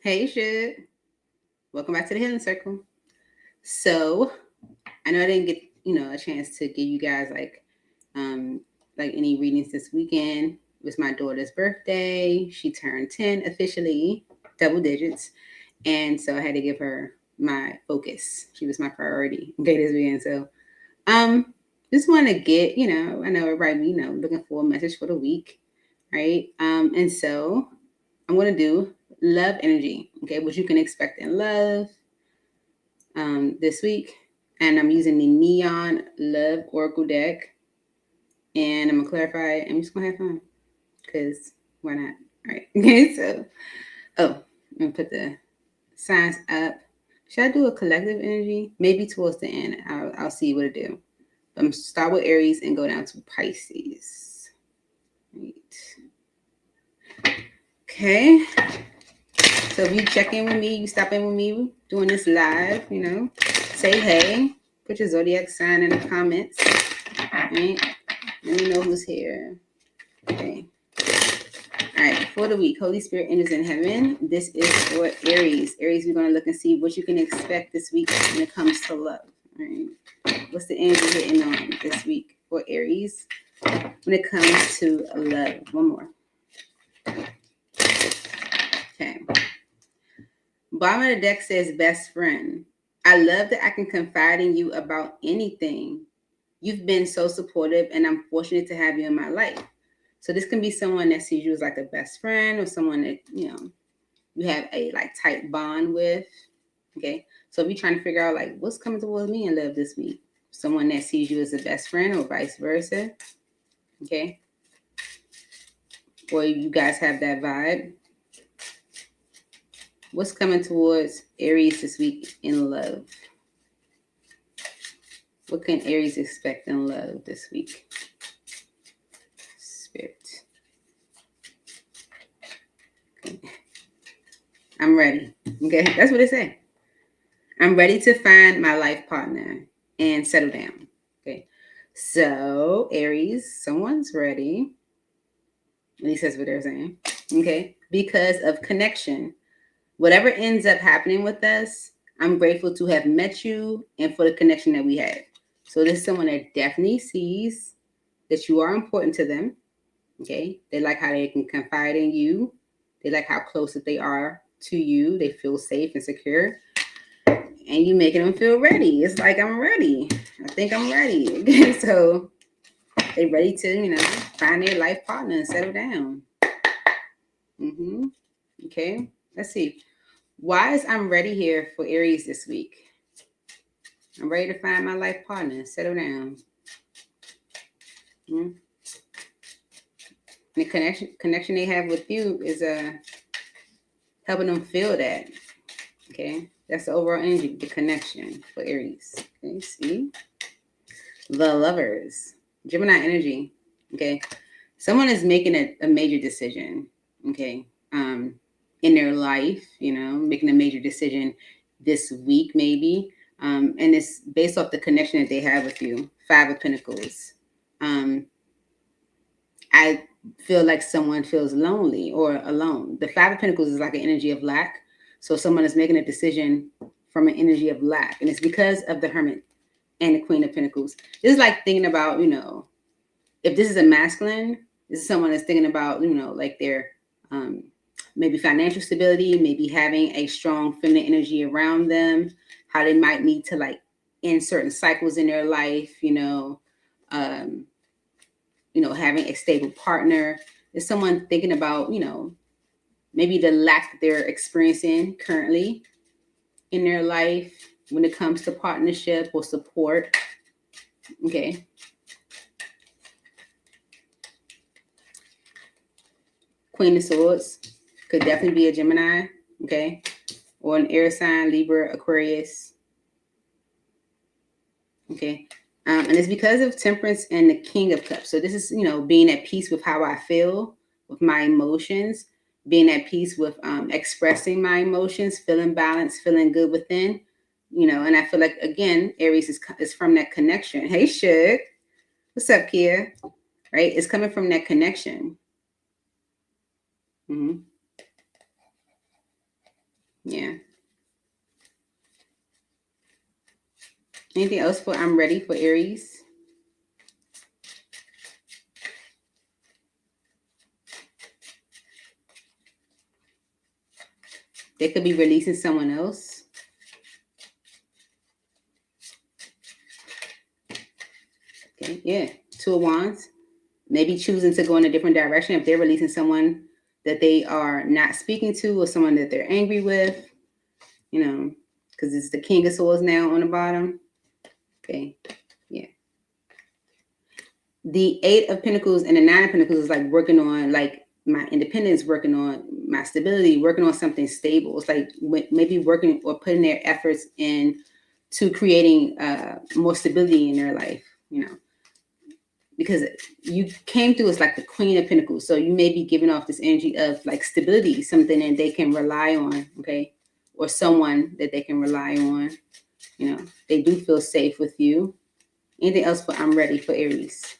Hey, Shug. Welcome back to the Healing Circle. So, I know I didn't get, a chance to give you guys like any readings this weekend. It was my daughter's birthday. She turned 10 officially, double digits. And so I had to give her my focus. She was my priority. Okay, this weekend. So, just want to get, I know everybody, looking for a message for the week, right? And so I'm going to do love energy, okay, what you can expect in love this week. And I'm using the Neon Love Oracle deck. And I'm going to clarify it. I'm just going to have fun because why not? All right. Okay, so, I'm going to put the signs up. Should I do a collective energy? Maybe towards the end. I'll see what to do. I'm going to start with Aries and go down to Pisces. Right. Okay. So if you check in with me, you stop in with me doing this live, say hey, put your zodiac sign in the comments. Right? Let me know who's here. Okay. All right, for the week, Holy Spirit enters in heaven. This is for Aries. Aries, we're going to look and see what you can expect this week when it comes to love. All right. What's the energy hitting on this week for Aries when it comes to love? One more. Okay. Bottom of the deck says best friend. I love that I can confide in you about anything. You've been so supportive and I'm fortunate to have you in my life. So this can be someone that sees you as like a best friend or someone that, you have a like tight bond with. Okay. So if you're trying to figure out like what's coming towards me in love this week, someone that sees you as a best friend or vice versa. Okay. Or you guys have that vibe. What's coming towards Aries this week in love? What can Aries expect in love this week? Spirit. Okay. I'm ready. Okay, that's what it said. I'm ready to find my life partner and settle down. Okay, so Aries, someone's ready. At least that's what they're saying. Okay, because of connection. Whatever ends up happening with us, I'm grateful to have met you and for the connection that we had. So this is someone that definitely sees that you are important to them. Okay. They like how they can confide in you. They like how close that they are to you. They feel safe and secure. And you making them feel ready. It's like, I'm ready. I think I'm ready. Okay. So they ready to, find their life partner and settle down. Okay. Let's see. Why is I'm ready here for Aries this week? I'm ready to find my life partner, settle down. The connection they have with you is helping them feel that. Okay, that's the overall energy, the connection for Aries. Okay, see, the Lovers, Gemini energy. Okay, someone is making a major decision. Okay, in their life, making a major decision this week maybe. And it's based off the connection that they have with you. 5 of Pentacles. I feel like someone feels lonely or alone. The 5 of Pentacles is like an energy of lack. So someone is making a decision from an energy of lack. And it's because of the Hermit and the Queen of Pentacles. This is like thinking about, if this is a masculine, this is someone that's thinking about, like their maybe financial stability, maybe having a strong feminine energy around them, how they might need to like end certain cycles in their life, having a stable partner. Is someone thinking about, maybe the lack that they're experiencing currently in their life when it comes to partnership or support. Okay. Queen of Swords could definitely be a Gemini, okay, or an air sign, Libra, Aquarius. Okay. And it's because of Temperance and the King of Cups. So this is, being at peace with how I feel, with my emotions, being at peace with expressing my emotions, feeling balanced, feeling good within, and I feel like, again, Aries is from that connection. Hey, Shug. What's up, Kia? Right? It's coming from that connection. Yeah. Anything else for I'm ready for Aries? They could be releasing someone else. Okay, yeah. 2 of Wands. Maybe choosing to go in a different direction if they're releasing someone that they are not speaking to or someone that they're angry with, you know, because it's the King of Swords now on the bottom. Okay, yeah. The 8 of Pentacles and the 9 of Pentacles is like working on like my independence, working on my stability, working on something stable. It's like maybe working or putting their efforts in to creating more stability in their life, you know, because you came through as like the Queen of Pentacles. So you may be giving off this energy of like stability, something that they can rely on, okay, or someone that they can rely on. You know, they do feel safe with you. Anything else for I'm ready for Aries?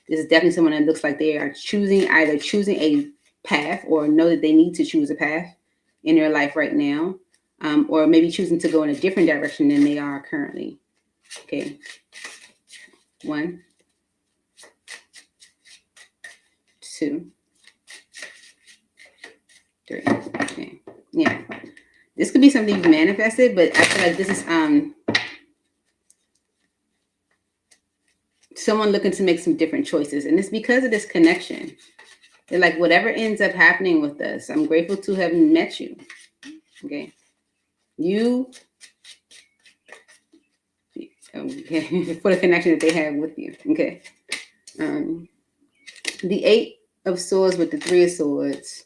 This is definitely someone that looks like they are either choosing a path or know that they need to choose a path in their life right now, or maybe choosing to go in a different direction than they are currently. Okay. 1, 2, 3. Okay. Yeah. This could be something you've manifested, but I feel like this is someone looking to make some different choices. And it's because of this connection. They're like, whatever ends up happening with us, I'm grateful to have met you. Okay. You, okay, for the connection that they have with you. Okay. The 8 of Swords with the 3 of Swords.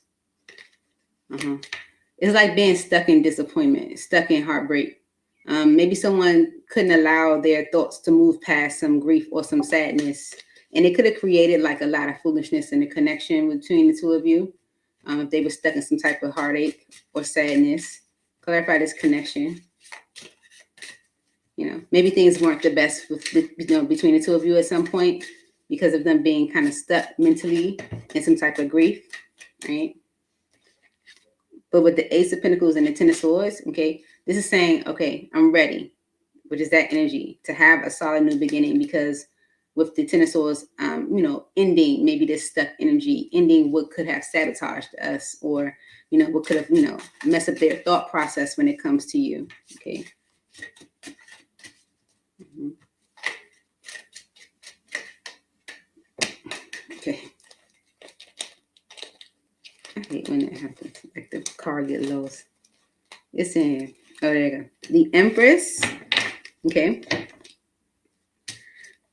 It's like being stuck in disappointment, stuck in heartbreak. Maybe someone couldn't allow their thoughts to move past some grief or some sadness. And it could have created like a lot of foolishness in the connection between the two of you. If they were stuck in some type of heartache or sadness. Clarify this connection. You know, maybe things weren't the best with, between the two of you at some point because of them being kind of stuck mentally in some type of grief, right? But with the Ace of Pentacles and the 10 of Swords, okay, this is saying, okay, I'm ready, which is that energy to have a solid new beginning, because with the 10 of Swords, you know, ending maybe this stuck energy, ending what could have sabotaged us, or, you know, what could have, you know, messed up their thought process when it comes to you, okay? Okay. I hate when that happens, like the car get lost. It's in, oh, there you go. The Empress, okay.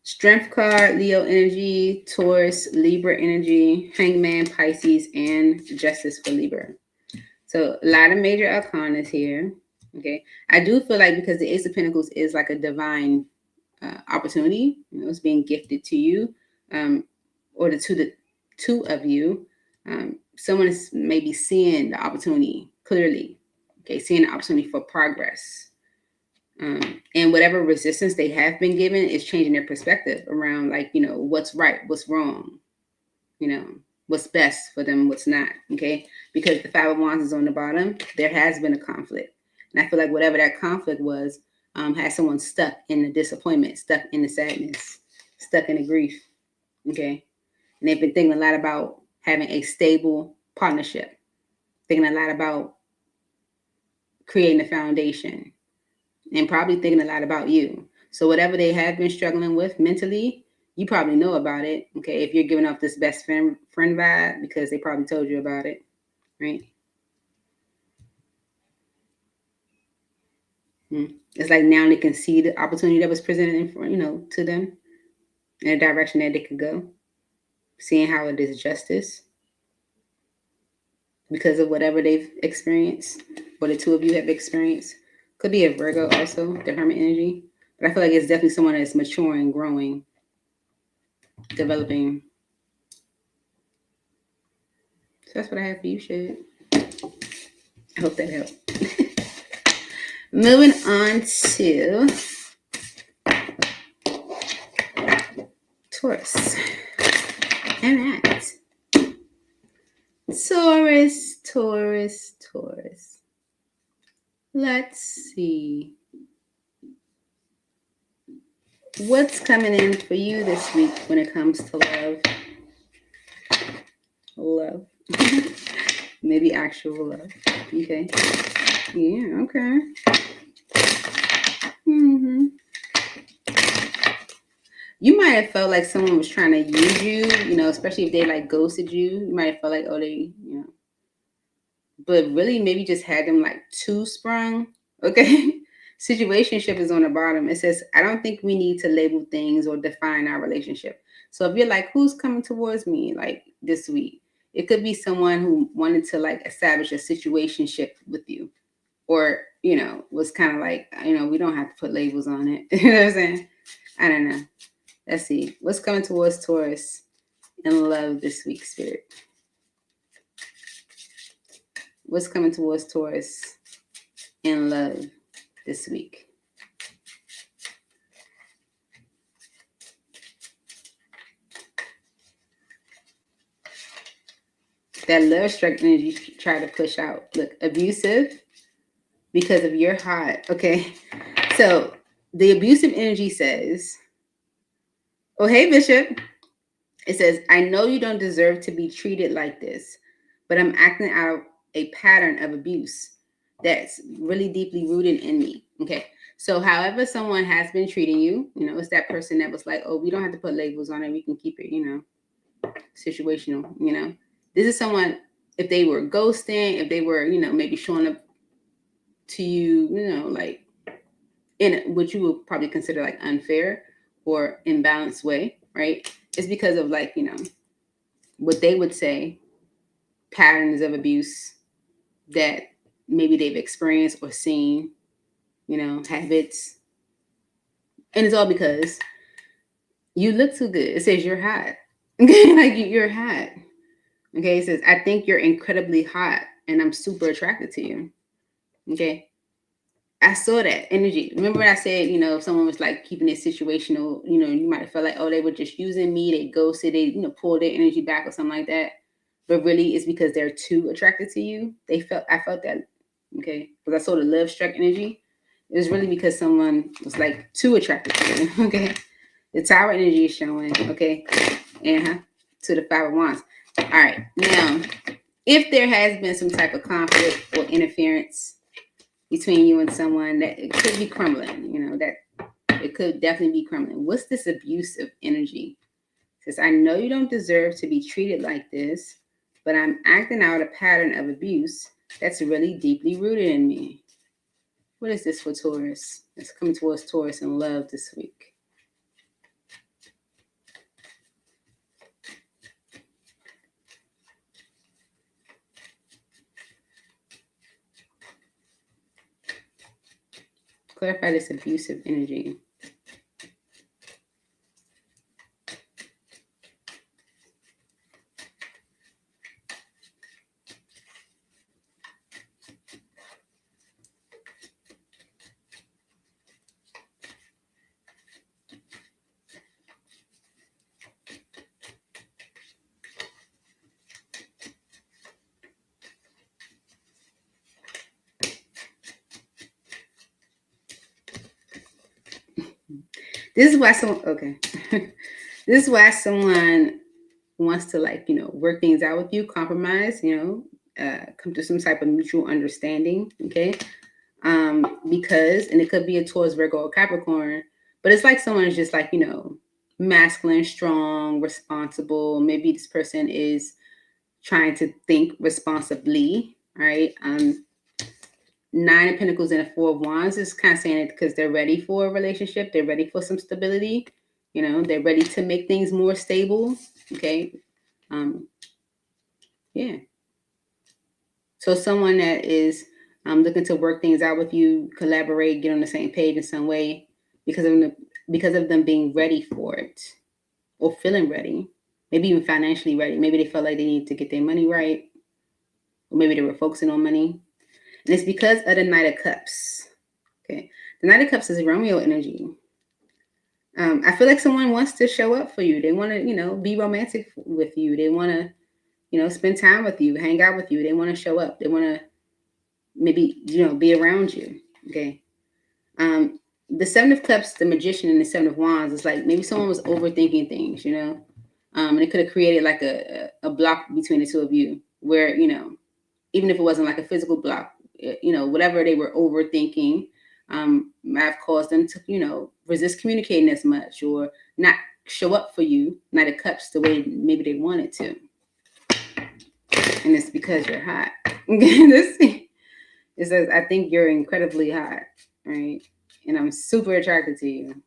Strength card, Leo energy, Taurus, Libra energy, Hangman, Pisces, and Justice for Libra. So a lot of major arcanas here, okay. I do feel like because the Ace of Pentacles is like a divine opportunity, you know, it's being gifted to you, or to the two of you. Someone is maybe seeing the opportunity clearly, okay, seeing the opportunity for progress. And whatever resistance they have been given is changing their perspective around, like, you know, what's right, what's wrong, you know, what's best for them, what's not, okay? Because the 5 of Wands is on the bottom, there has been a conflict. And I feel like whatever that conflict was, has someone stuck in the disappointment, stuck in the sadness, stuck in the grief, okay? And they've been thinking a lot about having a stable partnership, thinking a lot about creating a foundation, and probably thinking a lot about you. So whatever they have been struggling with mentally, you probably know about it, okay? If you're giving off this best friend vibe, because they probably told you about it, right? It's like now they can see the opportunity that was presented in front, you know, to them in a direction that they could go, seeing how it is justice because of whatever they've experienced, or the two of you have experienced. Could be a Virgo also, the Hermit energy. But I feel like it's definitely someone that's maturing, growing, developing. So that's what I have for you, Shade. I hope that helped. Moving on to Taurus. And that's Taurus. Let's see. What's coming in for you this week when it comes to love? Love. Maybe actual love. Okay. Yeah, okay. Mm-hmm. You might have felt like someone was trying to use you, especially if they like ghosted you. You might have felt like, oh, but really maybe just had them like too sprung. Okay. Situationship is on the bottom. It says, I don't think we need to label things or define our relationship. So if you're like, who's coming towards me like this week? It could be someone who wanted to like establish a situationship with you. Or, was kind of like, we don't have to put labels on it. You know what I'm saying? I don't know. Let's see. What's coming towards Taurus in love this week, Spirit? What's coming towards Taurus in love this week? That love struck energy you try to push out. Look, abusive because of your heart. Okay. So the abusive energy says, oh, hey, Bishop. It says, I know you don't deserve to be treated like this, but I'm acting out a pattern of abuse that's really deeply rooted in me. Okay. So however someone has been treating you, it's that person that was like, oh, we don't have to put labels on it. We can keep it, situational. This is someone, if they were ghosting, if they were, maybe showing up to you, like in what you would probably consider like unfair or imbalanced way, right? It's because of like, what they would say patterns of abuse that maybe they've experienced or seen, habits. And it's all because you look too good. It says you're hot. Okay, like you're hot. Okay, it says, I think you're incredibly hot and I'm super attracted to you. Okay. I saw that energy. Remember when I said, if someone was like keeping it situational, you might have felt like, oh, they were just using me, they ghosted, they, pulled their energy back or something like that. But really it's because they're too attracted to you. I felt that. Okay. Because I saw the love struck energy. It was really because someone was like too attracted to you. Okay. The Tower energy is showing. Okay. And to the Five of Wands. All right. Now, if there has been some type of conflict or interference between you and someone, that it could be crumbling, that it could definitely be crumbling. What's this abusive energy? It says, I know you don't deserve to be treated like this, but I'm acting out a pattern of abuse that's really deeply rooted in me. What is this for Taurus? It's coming towards Taurus in love this week. Clarify this abusive energy. This is why this is why someone wants to work things out with you, compromise, come to some type of mutual understanding. Okay. Because, and it could be a Taurus, Virgo, or Capricorn, but it's like someone is just like, masculine, strong, responsible. Maybe this person is trying to think responsibly, right? Nine of Pentacles and a Four of Wands is kind of saying it because they're ready for a relationship. They're ready for some stability. They're ready to make things more stable. Okay. Yeah. So someone that is looking to work things out with you, collaborate, get on the same page in some way because of them being ready for it or feeling ready, maybe even financially ready. Maybe they felt like they need to get their money right, or maybe they were focusing on money. And it's because of the Knight of Cups. Okay. The Knight of Cups is Romeo energy. I feel like someone wants to show up for you. They want to, be romantic with you. They want to, spend time with you, hang out with you. They want to show up. They want to maybe, be around you. Okay. The Seven of Cups, the Magician, and the Seven of Wands is like maybe someone was overthinking things, and it could have created like a block between the two of you where, even if it wasn't like a physical block, whatever they were overthinking might have caused them to, resist communicating as much or not show up for you, Knight of Cups, the way maybe they wanted to. And it's because you're hot. It says, I think you're incredibly hot, right? And I'm super attracted to you.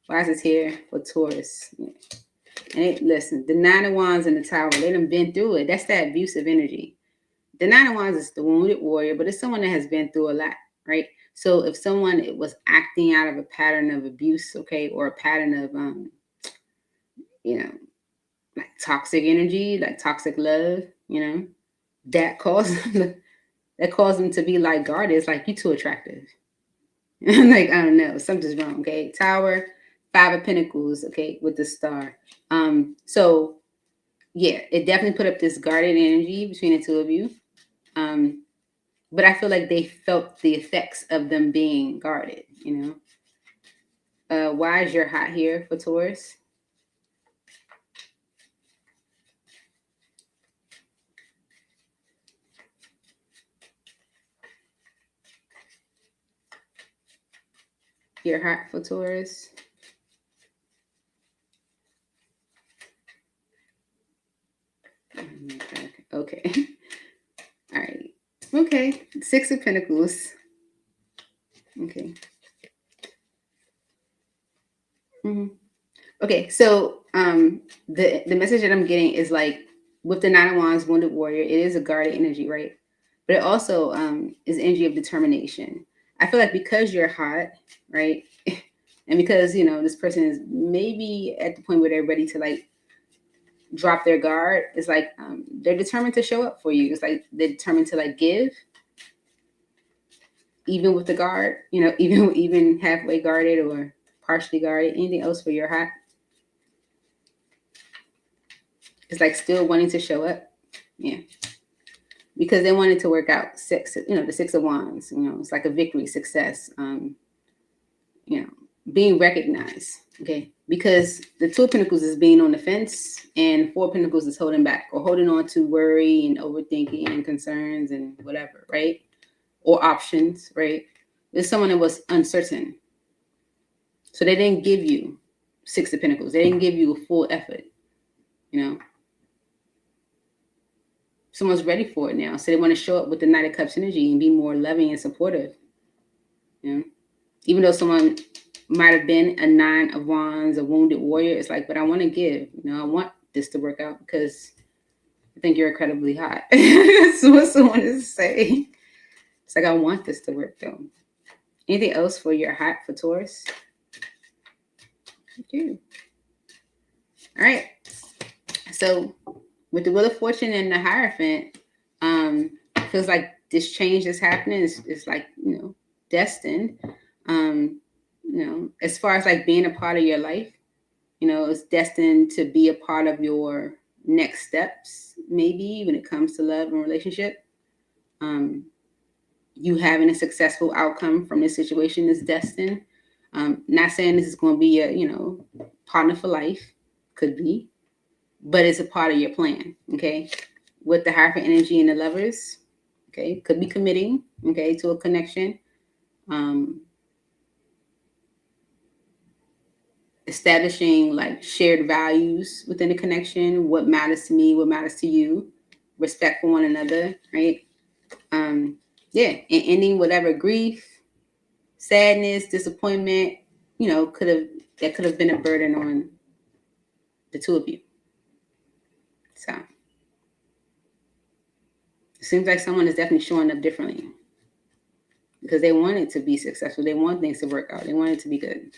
Why is this here for Taurus? Yeah. And listen, the Nine of Wands and the Tower, they done been through it. That's that abusive energy. The Nine of Wands is the wounded warrior, but it's someone that has been through a lot, right? So if someone was acting out of a pattern of abuse, okay, or a pattern of, like toxic energy, like toxic love, that caused them to be like guarded. It's like, you too attractive. Like, I don't know, something's wrong. Okay, Tower, Five of Pentacles, okay, with the star. So yeah, it definitely put up this guarded energy between the two of you. But I feel like they felt the effects of them being guarded, why is your hot here for Taurus? Your hot for Taurus. Okay. All right. Okay. Six of Pentacles. Okay. Okay. So the message that I'm getting is like with the Nine of Wands, wounded warrior, it is a guarded energy, right? But it also is energy of determination. I feel like because you're hot, right? And because, this person is maybe at the point where they're ready to like drop their guard, it's like they're determined to show up for you. It's like they're determined to like give, even with the guard, even halfway guarded or partially guarded. Anything else for your hot? It's like still wanting to show up. Yeah. Because they wanted to work out the Six of Wands, it's like a victory, success, being recognized. Okay. Because the Two of Pentacles is being on the fence and Four of Pentacles is holding back or holding on to worry and overthinking and concerns and whatever, right? Or options, right? There's someone that was uncertain. So they didn't give you Six of Pentacles. They didn't give you a full effort, Someone's ready for it now. So they want to show up with the Knight of Cups energy and be more loving and supportive. Even though someone might have been a Nine of Wands, a wounded warrior, it's like, but I want to give, I want this to work out because I think you're incredibly hot. That's what someone is saying. It's like, I want this to work though. Anything else for your hot for Taurus? Okay. All right. So with the Wheel of Fortune and the Hierophant, feels like this change that's happening is like, destined. As far as like being a part of your life, it's destined to be a part of your next steps, maybe when it comes to love and relationship. You having a successful outcome from this situation is destined. Not saying this is going to be a, partner for life, could be, but it's a part of your plan. Okay. With the Hierophant energy and the Lovers, okay, could be committing, okay, to a connection. Establishing like shared values within the connection, what matters to me, what matters to you, respect for one another, right? And ending whatever grief, sadness, disappointment, could have been a burden on the two of you. So it seems like someone is definitely showing up differently because they want it to be successful. They want things to work out. They want it to be good.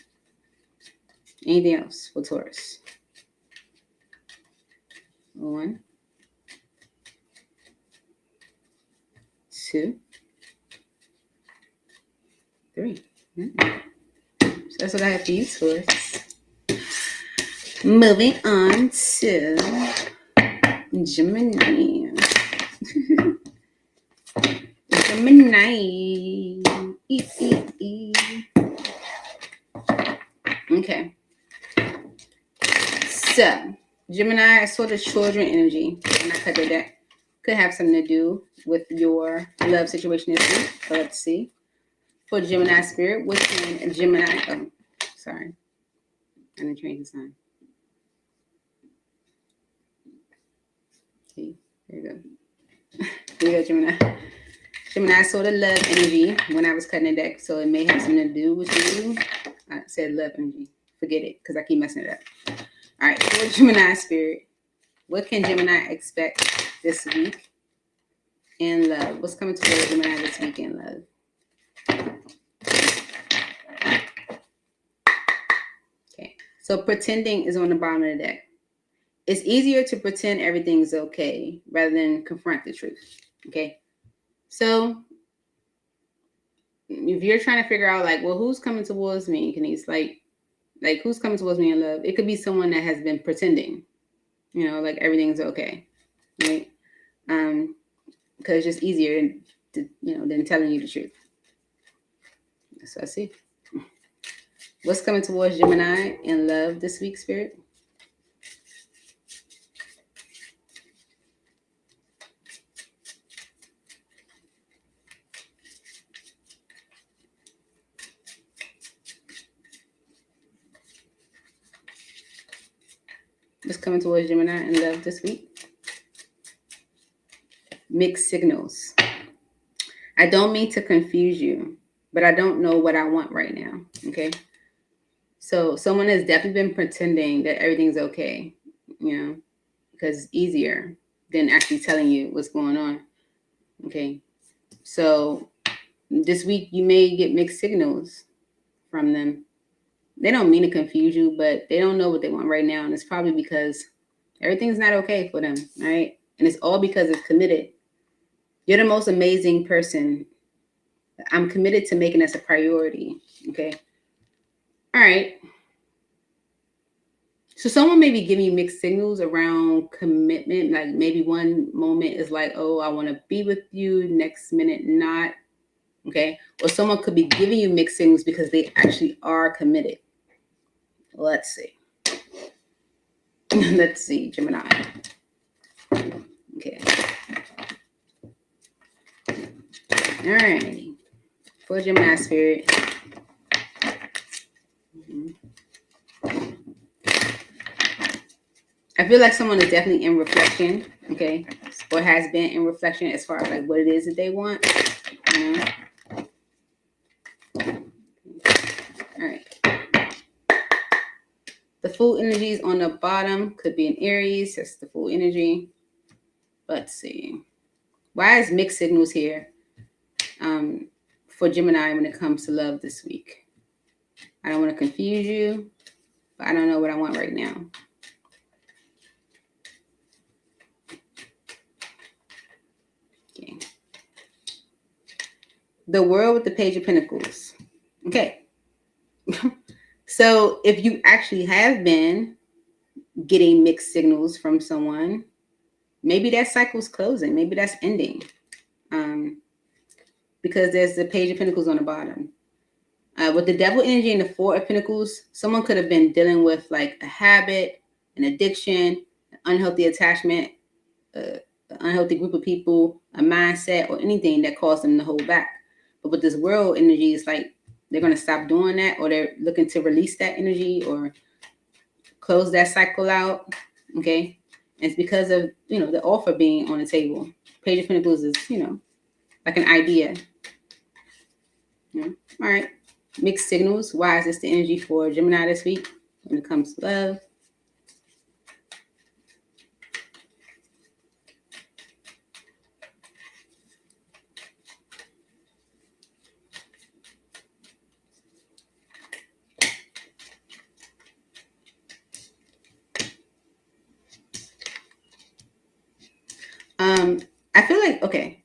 Anything else for Taurus? 1, 2, 3. So that's what I have for you, Taurus. Moving on to Gemini. Gemini. Okay. So, Gemini, I saw the children energy when I cut the deck. Could have something to do with your love situation this week. So let's see. For Gemini spirit, what can Gemini... Oh, sorry. I didn't change the sign. See, there you go. There you go, Gemini. Gemini, I saw the love energy when I was cutting the deck, so it may have something to do with you. I said love energy. Forget it, because I keep messing it up. All right, for Gemini spirit, what can Gemini expect this week in love? What's coming towards Gemini this week in love? Okay, so pretending is on the bottom of the deck. It's easier to pretend everything's okay rather than confront the truth. Okay, so if you're trying to figure out, like, well, who's coming towards me, Kenise? Like who's coming towards me in love? It could be someone that has been pretending, you know, like everything's okay, right? Because it's just easier to, you know, than telling you the truth. That's what I see. What's coming towards Gemini in love this week, Spirit? What's coming towards Gemini in love this week? Mixed signals. I don't mean to confuse you, but I don't know what I want right now. Okay. So someone has definitely been pretending that everything's okay, you know, because it's easier than actually telling you what's going on. Okay. So this week you may get mixed signals from them. They don't mean to confuse you, but they don't know what they want right now. And it's probably because everything's not okay for them, right? And it's all because it's committed. You're the most amazing person. I'm committed to making this a priority, okay? All right. So someone may be giving you mixed signals around commitment. Like maybe one moment is like, oh, I want to be with you. Next minute, not. Okay. Or someone could be giving you mixed signals because they actually are committed. Let's see. Let's see, Gemini. Okay. All right. For Gemini spirit. I feel like someone is definitely in reflection, okay? Or has been in reflection as far as like what it is that they want. You know? All right. The full energies on the bottom could be an Aries. That's the full energy. Let's see. Why is mixed signals here for Gemini when it comes to love this week? I don't want to confuse you, but I don't know what I want right now. Okay. The World with the Page of Pentacles. Okay. So if you actually have been getting mixed signals from someone, maybe that cycle's closing. Maybe that's ending. Because there's the Page of Pentacles on the bottom. With the Devil energy and the Four of Pentacles, someone could have been dealing with like a habit, an addiction, an unhealthy attachment, an unhealthy group of people, a mindset, or anything that caused them to hold back. But with this World energy, it's like they're going to stop doing that, or they're looking to release that energy or close that cycle out. Okay. And it's because of, you know, the offer being on the table. Page of Pentacles is, you know, like an idea. Yeah. All right. Mixed signals. Why is this the energy for Gemini this week when it comes to love? I feel like, okay.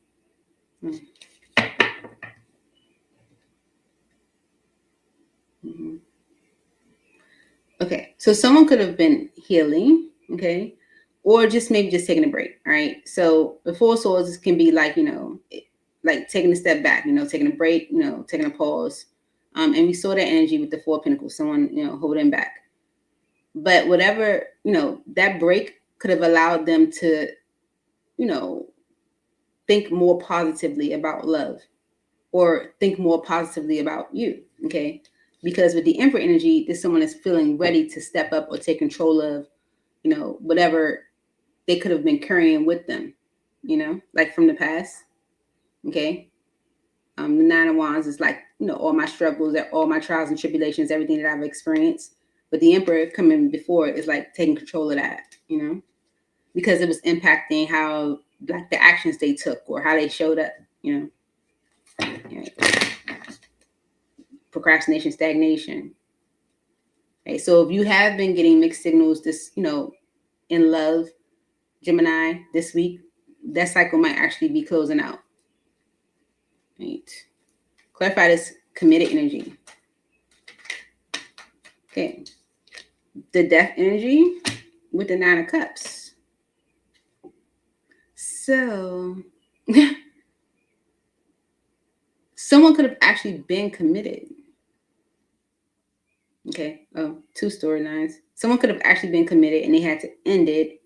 Okay, so someone could have been healing, okay, or just maybe just taking a break, all right? So the Four of Swords can be like, you know, like taking a step back, taking a break, taking a pause. And we saw that energy with the Four of Pentacles, someone, holding back. But whatever, that break could have allowed them to, think more positively about love or think more positively about you, okay? Because with the Emperor energy, this someone is feeling ready to step up or take control of, whatever they could have been carrying with them, like from the past, okay? The Nine of Wands is like, all my struggles, all my trials and tribulations, everything that I've experienced. But the Emperor coming before is like taking control of that, because it was impacting how, like, the actions they took or how they showed up, Yeah. Procrastination, stagnation. Okay, so if you have been getting mixed signals this, in love, Gemini, this week, that cycle might actually be closing out. Right. Clarify this committed energy. Okay. The Death energy with the Nine of Cups. So someone could have actually been committed. Okay. Oh, two storylines. Someone could have actually been committed and they had to end it,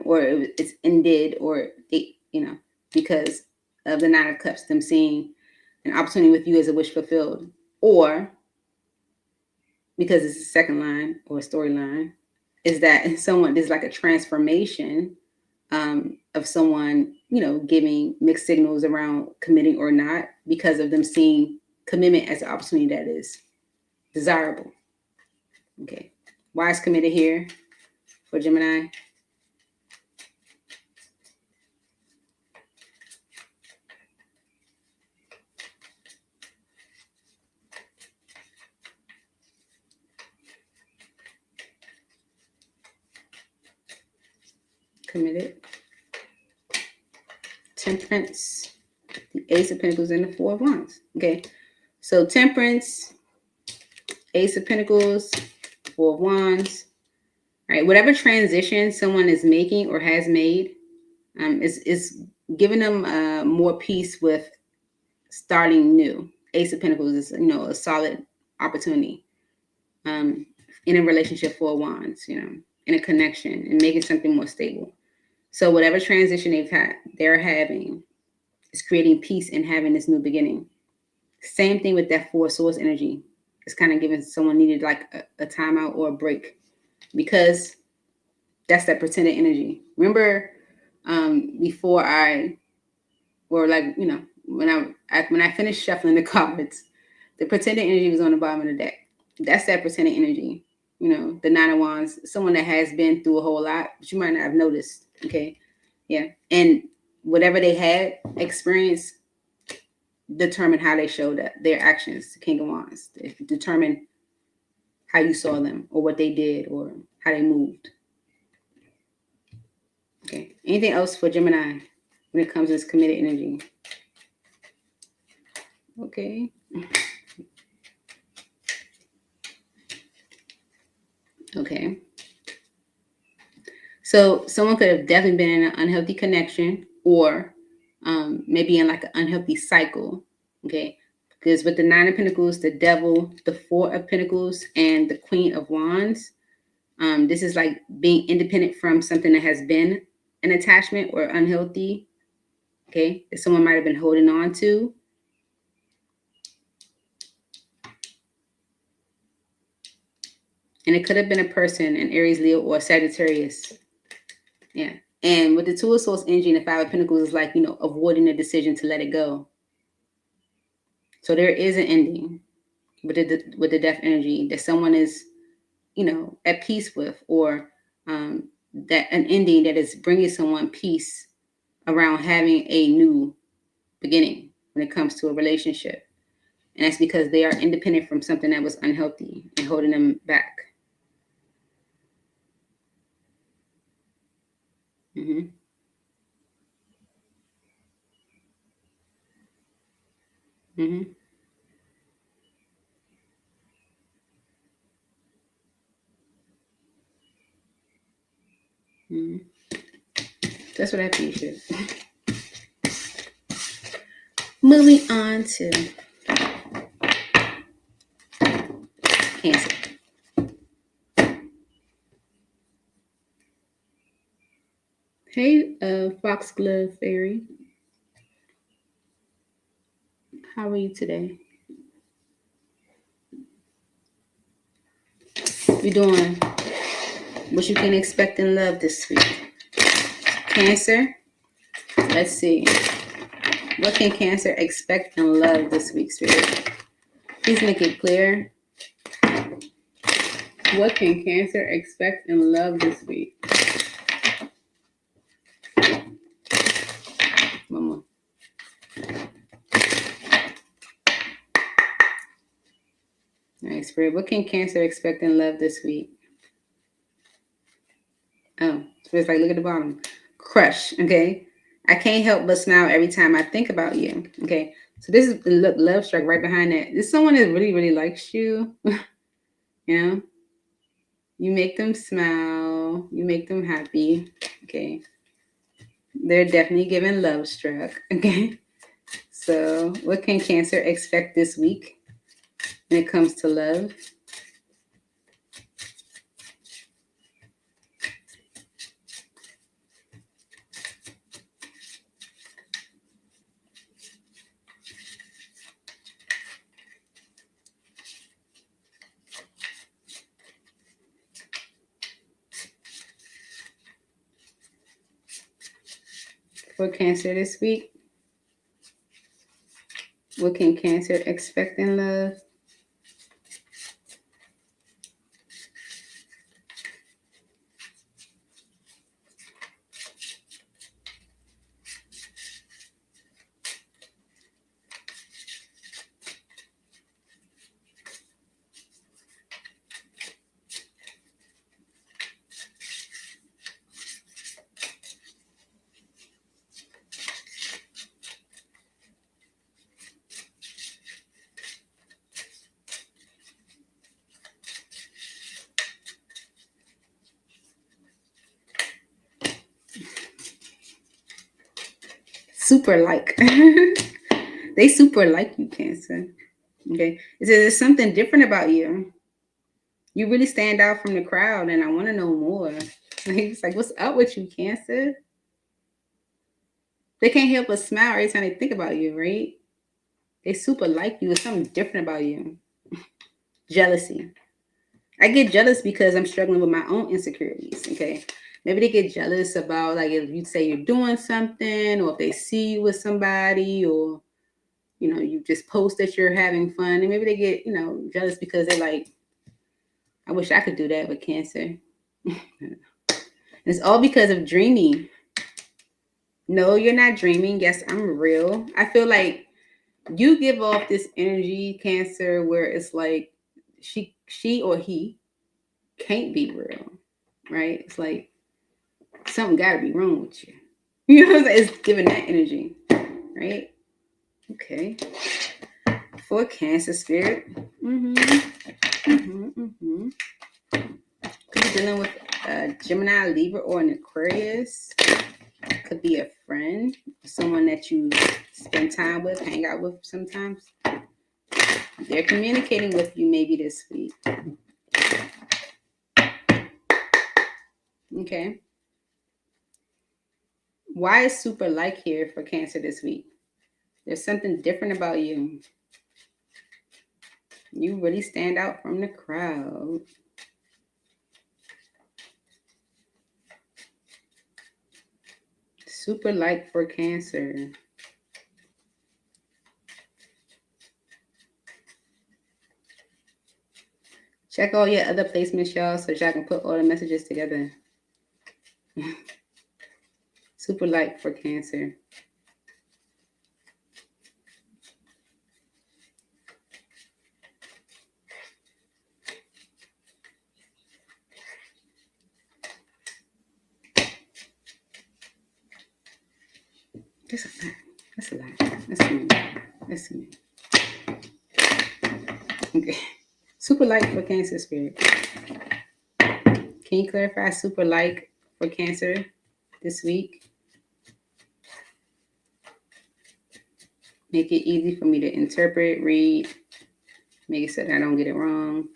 or it's ended, or they, because of the Nine of Cups, them seeing an opportunity with you as a wish fulfilled, or because it's a second line or a storyline, is that someone, there's like a transformation of someone, giving mixed signals around committing or not, because of them seeing commitment as an opportunity that is desirable. Okay. Why is committed here for Gemini? Committed. Temperance, the Ace of Pentacles, and the Four of Wands. Okay. So Temperance, Ace of Pentacles, Four of Wands. All right. Whatever transition someone is making or has made is giving them more peace with starting new. Ace of Pentacles is, a solid opportunity in a relationship. Four of Wands, in a connection and making something more stable. So whatever transition they're having is creating peace and having this new beginning. Same thing with that Four of Swords energy. It's kind of giving someone needed like a timeout or a break, because that's that pretended energy. Remember, before when I finished shuffling the cards, the pretended energy was on the bottom of the deck. That's that pretended energy. The Nine of Wands, someone that has been through a whole lot, but you might not have noticed. Okay. Yeah. And whatever they had experienced determine how they showed up, their actions. The King of Wands determine how you saw them or what they did or how they moved. Okay. Anything else for Gemini when it comes to this committed energy? Okay. Okay. So someone could have definitely been in an unhealthy connection, or maybe in like an unhealthy cycle. Okay. Because with the Nine of Pentacles, the Devil, the Four of Pentacles, and the Queen of Wands, this is like being independent from something that has been an attachment or unhealthy. Okay. That someone might have been holding on to. And it could have been a person, an Aries, Leo, or Sagittarius. Yeah. And with the Two of Swords energy and the Five of Pentacles is like, avoiding the decision to let it go. So there is an ending with the Death energy that someone is, at peace with, or that an ending that is bringing someone peace around having a new beginning when it comes to a relationship. And that's because they are independent from something that was unhealthy and holding them back. Mm-hmm. Mm-hmm. Mm-hmm. That's what I appreciate. Moving on to Cancer. Hey, Foxglove Fairy. How are you today? You're doing what you can expect in love this week. Cancer. Let's see. What can Cancer expect in love this week, Spirit? Please make it clear. What can Cancer expect in love this week? One more. All right, Spirit. What can Cancer expect in love this week? Oh, Spirit's like, look at the bottom. Crush, okay? I can't help but smile every time I think about you, okay? So this is, look, love struck right behind that. This is someone that really, really likes you, you know? You make them smile. You make them happy, okay? They're definitely giving love struck, okay? So what can Cancer expect this week when it comes to love? For Cancer this week, what can Cancer expect in love? Super like. They super like you, Cancer. Okay. There's something different about you. You really stand out from the crowd, and I want to know more. It's like, what's up with you, Cancer? They can't help but smile every time they think about you, right? They super like you. There's something different about you. Jealousy. I get jealous because I'm struggling with my own insecurities, okay? Maybe they get jealous about, like, if you say you're doing something, or if they see you with somebody, or, you know, you just post that you're having fun, and maybe they get, you know, jealous because they're like, I wish I could do that with Cancer. It's all because of dreaming. No, you're not dreaming. Yes, I'm real. I feel like you give off this energy, Cancer, where it's like she or he can't be real, right? It's like something got to be wrong with you. You know what I'm saying? It's giving that energy, right? Okay. For Cancer Spirit. Could be dealing with Gemini, Libra, or an Aquarius. Could be a friend, someone that you spend time with, hang out with sometimes. They're communicating with you maybe this week. Okay. Why is super like here for Cancer this week? There's something different about you. You really stand out from the crowd. Super like for Cancer. Check all your other placements, y'all, so y'all can put all the messages together. Super like for Cancer. That's a lot. That's too many. That's too many. Okay. Super like for Cancer Spirit. Can you clarify super like for Cancer this week? Make it easy for me to interpret, read, make it so that I don't get it wrong.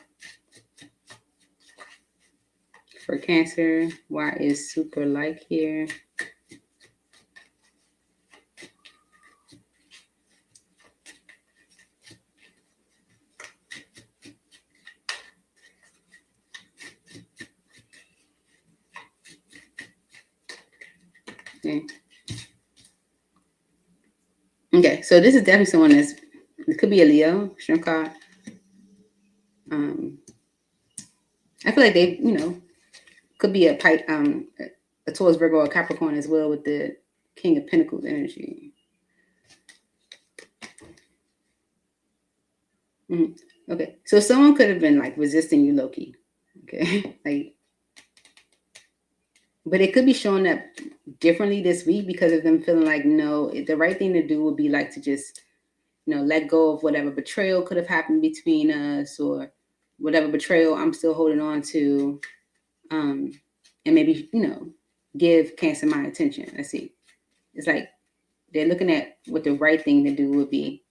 For Cancer, why is super like here? Okay, so this is definitely someone that's, it could be a Leo, shrimp card. I feel like they, could be a Taurus, Virgo, or Capricorn as well with the King of Pentacles energy. Okay, so someone could have been like resisting you, low-key. Okay, like, but it could be showing up differently this week because of them feeling like, no, the right thing to do would be like to just, let go of whatever betrayal could have happened between us, or whatever betrayal I'm still holding on to, and maybe, give Cancer my attention. Let's see. It's like they're looking at what the right thing to do would be.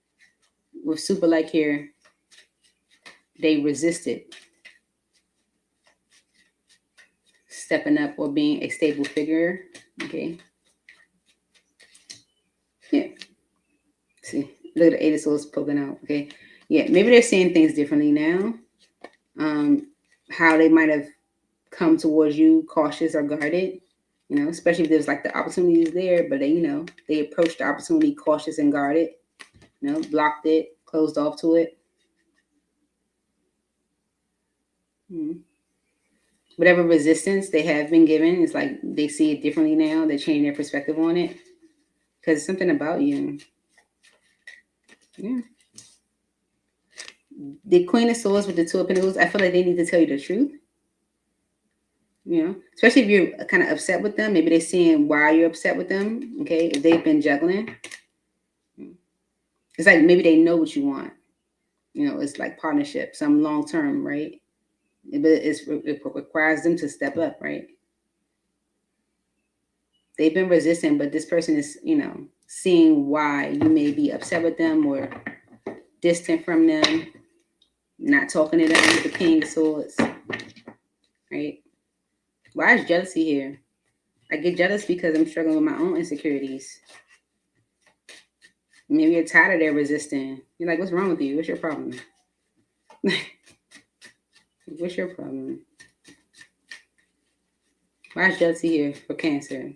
With super like here, they resisted stepping up or being a stable figure. Okay. Yeah. See, look at the Eight of Swords poking out. Okay. Yeah, maybe they're seeing things differently now. How they might have come towards you cautious or guarded, especially if there's like the opportunity is there, but they approached the opportunity cautious and guarded, blocked it, closed off to it. Whatever resistance they have been given, it's like they see it differently now. They change their perspective on it because it's something about you. Yeah. The Queen of Swords with the Two of Pentacles, I feel like they need to tell you the truth. Especially if you're kind of upset with them. Maybe they're seeing why you're upset with them. Okay, if they've been juggling. It's like maybe they know what you want. It's like partnership, some long term, right? But it requires them to step up, right? They've been resisting, but this person is, seeing why you may be upset with them or distant from them, not talking to them with the King of Swords, right? Why is jealousy here? I get jealous because I'm struggling with my own insecurities. Maybe you're tired of their resisting. You're like, what's wrong with you? What's your problem? What's your problem? Why is jealousy here for Cancer?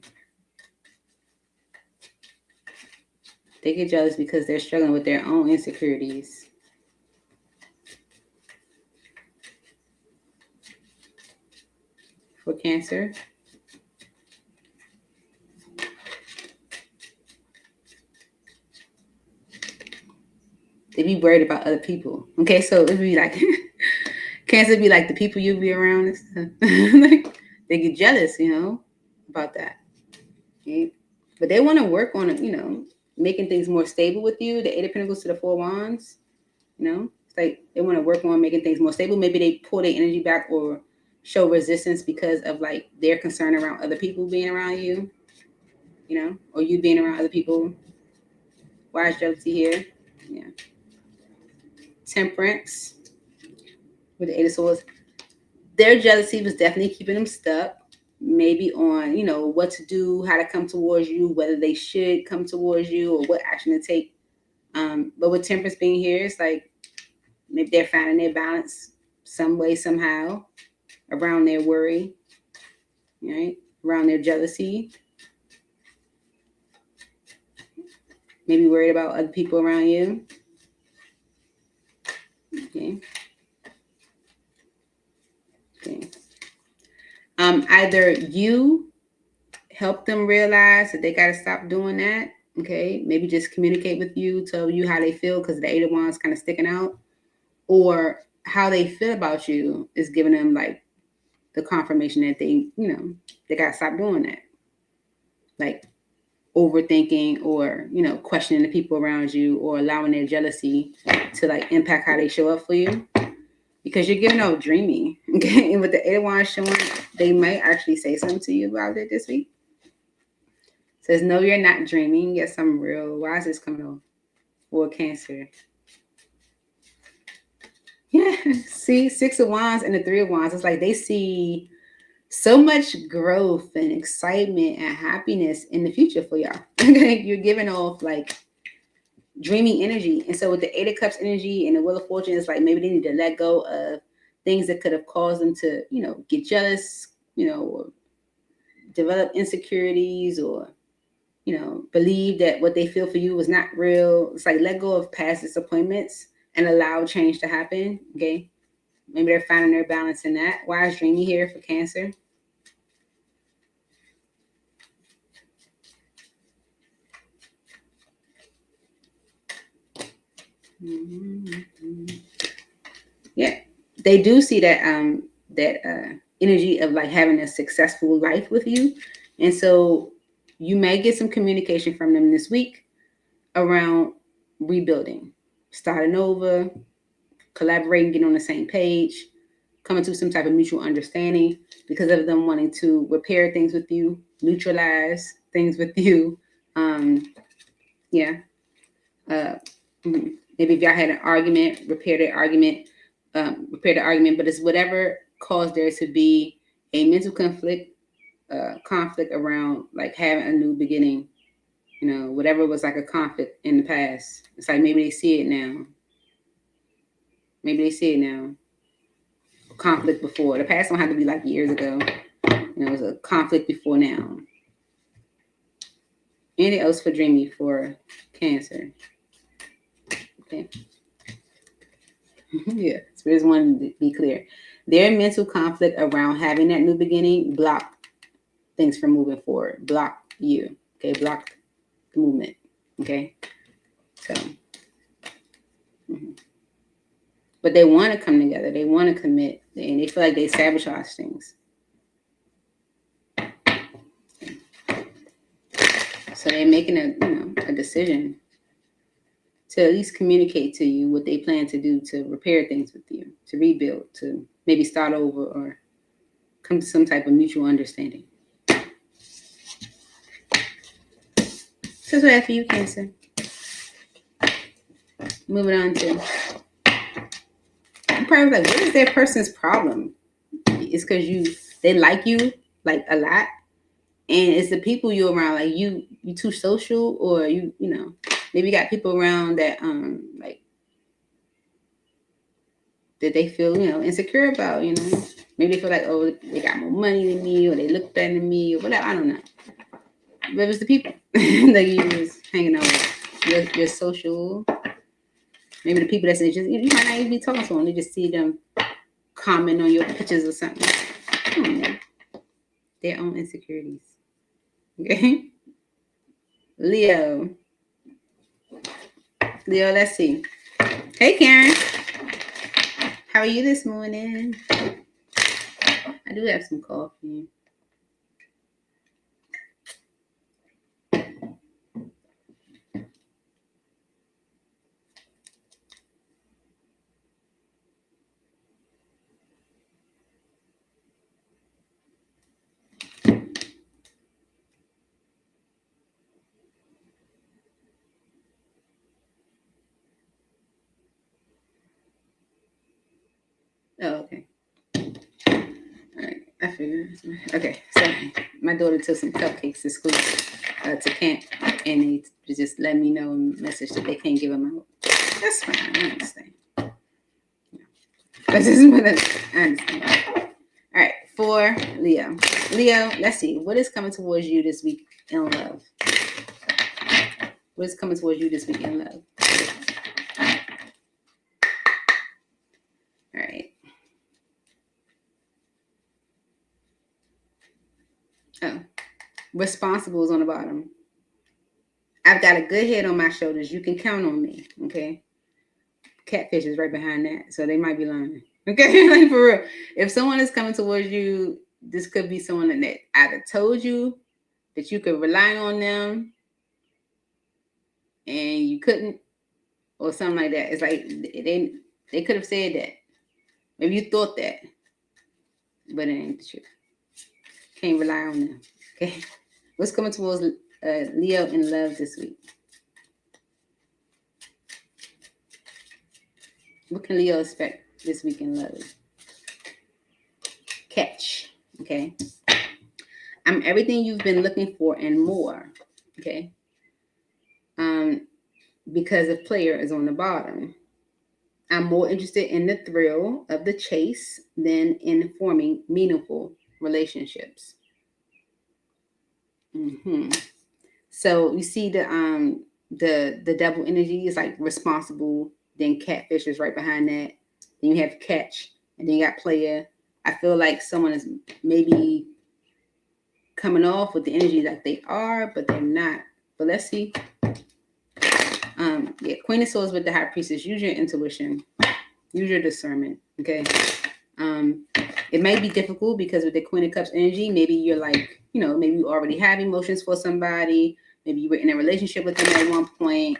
They get jealous because they're struggling with their own insecurities. For Cancer. They be worried about other people. Okay, so it'd be like Cancer be like the people you be around and stuff. Like, they get jealous, about that. Okay? But they want to work on it, making things more stable with you. The Eight of Pentacles to the Four of Wands. It's like they want to work on making things more stable. Maybe they pull their energy back or show resistance because of like their concern around other people being around you, or you being around other people. Why is jealousy here? Yeah. Temperance with the Eight of Swords. Their jealousy was definitely keeping them stuck, maybe on, what to do, how to come towards you, whether they should come towards you or what action to take. But with Temperance being here, it's like maybe they're finding their balance some way, somehow around their worry, right? Around their jealousy. Maybe worried about other people around you. Okay. Okay. Either you help them realize that they got to stop doing that. Okay. Maybe just communicate with you, tell you how they feel because the Eight of Wands kind of sticking out, or how they feel about you is giving them like the confirmation that they, they got to stop doing that. Like overthinking or, questioning the people around you or allowing their jealousy to like impact how they show up for you. Because you're giving out dreaming. Okay. And with the Eight of Wands showing, they might actually say something to you about it this week. Says, no, you're not dreaming. Yes, I'm real. Why is this coming off? for Cancer. Yeah, see, 6 of Wands and the 3 of Wands. It's like they see so much growth and excitement and happiness in the future for y'all. You're giving off like dreamy energy. And so with the 8 of Cups energy and the Wheel of Fortune, it's like maybe they need to let go of things that could have caused them to, get jealous, or develop insecurities, or, believe that what they feel for you was not real. It's like let go of past disappointments and allow change to happen. Okay. Maybe they're finding their balance in that. Why is dreamy here for Cancer? Yeah, they do see that energy of like having a successful life with you, and so you may get some communication from them this week around rebuilding, starting over, collaborating, getting on the same page, coming to some type of mutual understanding because of them wanting to repair things with you, neutralize things with you. Maybe if y'all had an argument, repair the argument, but it's whatever caused there to be a mental conflict around like having a new beginning, whatever was like a conflict in the past. It's like maybe they see it now. Conflict before. The past don't have to be like years ago. It was a conflict before now. Anything else for dreamy for Cancer? Okay. Yeah, so I just wanted to be clear. Their mental conflict around having that new beginning blocked things from moving forward. Blocked you. Okay, blocked the movement. Okay. So but they want to come together. They want to commit, and they feel like they sabotage things. So they're making a decision to at least communicate to you what they plan to do to repair things with you, to rebuild, to maybe start over or come to some type of mutual understanding. So that's what I have for you, Cancer. Moving on to, I'm probably like, what is their person's problem? It's because they like you like a lot, and it's the people you're around. Like you too social, or maybe you got people around that like that they feel insecure about. Maybe they feel like, oh, they got more money than me, or they look better than me, or whatever. I don't know. But it's the people that you was hanging out with. Your social. Maybe the people that's just you might not even be talking to them. They just see them comment on your pictures or something. I don't know. Their own insecurities. Okay. Leo, let's see. Hey, Karen. How are you this morning? I do have some coffee. Oh, okay. All right, I figured. Okay, so my daughter took some cupcakes to school, to camp, and they just let me know in the message that they can't give them out. That's fine. I understand. But this is what I understand. All right, for Leo. Leo, let's see. What is coming towards you this week in love? What is coming towards you this week in love? All right. Oh, responsible is on the bottom. I've got a good head on my shoulders. You can count on me. Okay. Catfish is right behind that, so they might be lying. Okay, like for real. If someone is coming towards you, this could be someone that either told you that you could rely on them and you couldn't, or something like that. It's like they could have said that. Maybe you thought that, but it ain't the truth. Can't rely on them. Okay. What's coming towards Leo in love this week? What can Leo expect this week in love? Catch. Okay. I'm everything you've been looking for and more. Okay. Because the player is on the bottom. I'm more interested in the thrill of the chase than in forming meaningful relationships. So you see the double energy is like responsible, then catfish is right behind that. Then you have catch, and then you got player. I feel like someone is maybe coming off with the energy like they are, but they're not. But let's see. Yeah, Queen of Swords with the High Priestess. Use your intuition. Use your discernment. Okay. It may be difficult because with the Queen of Cups energy, maybe you're like, maybe you already have emotions for somebody. Maybe you were in a relationship with them at one point.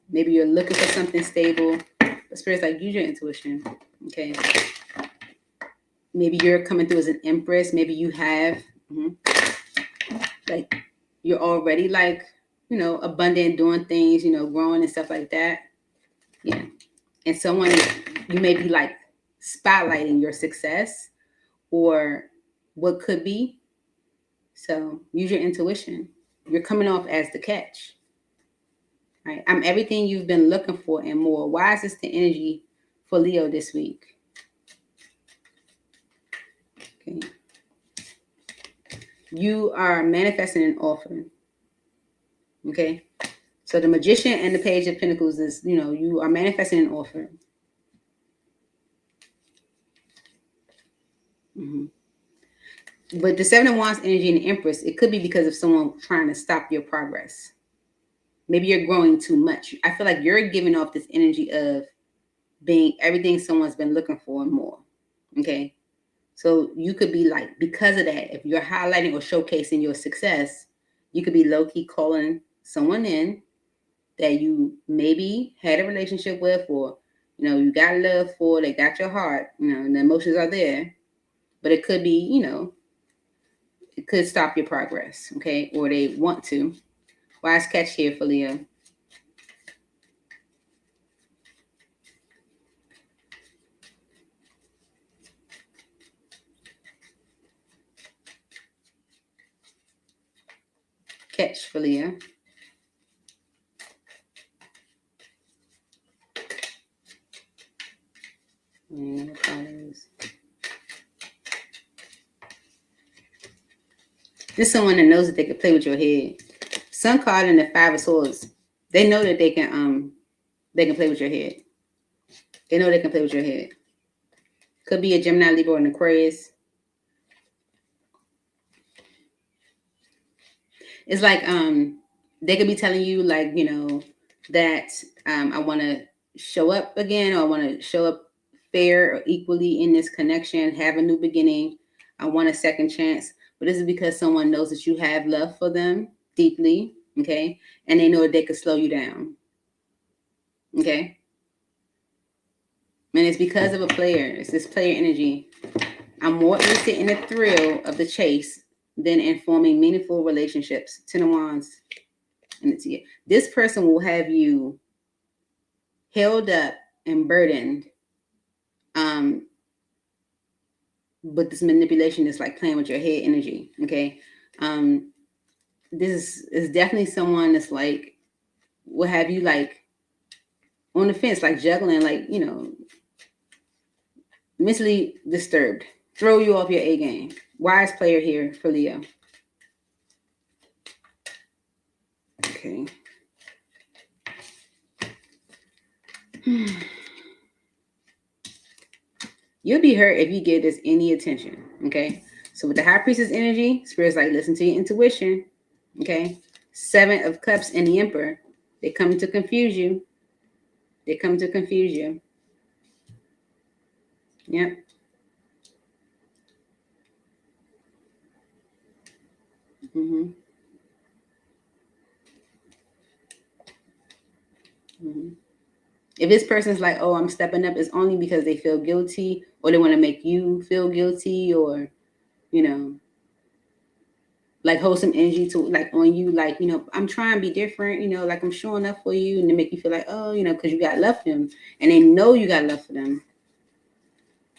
Maybe you're looking for something stable. But Spirit's like, use your intuition. Okay. Maybe you're coming through as an Empress. Maybe you have, like, you're already like, abundant, doing things, growing and stuff like that. Yeah. And someone, you may be like spotlighting your success or what could be. So use your intuition. You're coming off as the catch. Right? I'm everything you've been looking for and more. Why is this the energy for Leo this week? Okay. You are manifesting an offer. Okay. So the Magician and the Page of Pentacles is, you are manifesting an offer. But the Seven of Wands energy and the Empress, it could be because of someone trying to stop your progress. Maybe you're growing too much. I feel like you're giving off this energy of being everything someone's been looking for and more. Okay. So you could be like, because of that, if you're highlighting or showcasing your success, you could be low-key calling someone in that you maybe had a relationship with, or, you got love for, they got your heart, and the emotions are there. But it could be, it could stop your progress, okay? Or they want to. Wise catch here for Leo. Catch for Leo. This is someone that knows that they can play with your head. Sun card and the Five of Swords. They know that they can play with your head. They know they can play with your head. Could be a Gemini, Libra, or an Aquarius. It's like they could be telling you like, that I want to show up again, or I want to show up fair or equally in this connection, have a new beginning. I want a second chance. But this is because someone knows that you have love for them deeply, okay? And they know that they could slow you down, okay? And it's because of a player. It's this player energy. I'm more interested in the thrill of the chase than in forming meaningful relationships. Ten of Wands. And it's here. This person will have you held up and burdened. But this manipulation is like playing with your head energy. Okay. This is definitely someone that's like, will have you like on the fence, like juggling, like, mentally disturbed, throw you off your A game. Wise player here for Leo. Okay. You'll be hurt if you give this any attention, okay? So with the High Priestess energy, Spirit's like, listen to your intuition, okay? Seven of Cups and the Emperor, they come to confuse you. They come to confuse you. Yep. If this person's like, oh, I'm stepping up, it's only because they feel guilty, or they want to make you feel guilty, or, like hold some energy to like on you, like, you know, I'm trying to be different, you know, like I'm showing up for you, and to make you feel like, oh, you know, because you got love for them, and they know you got love for them.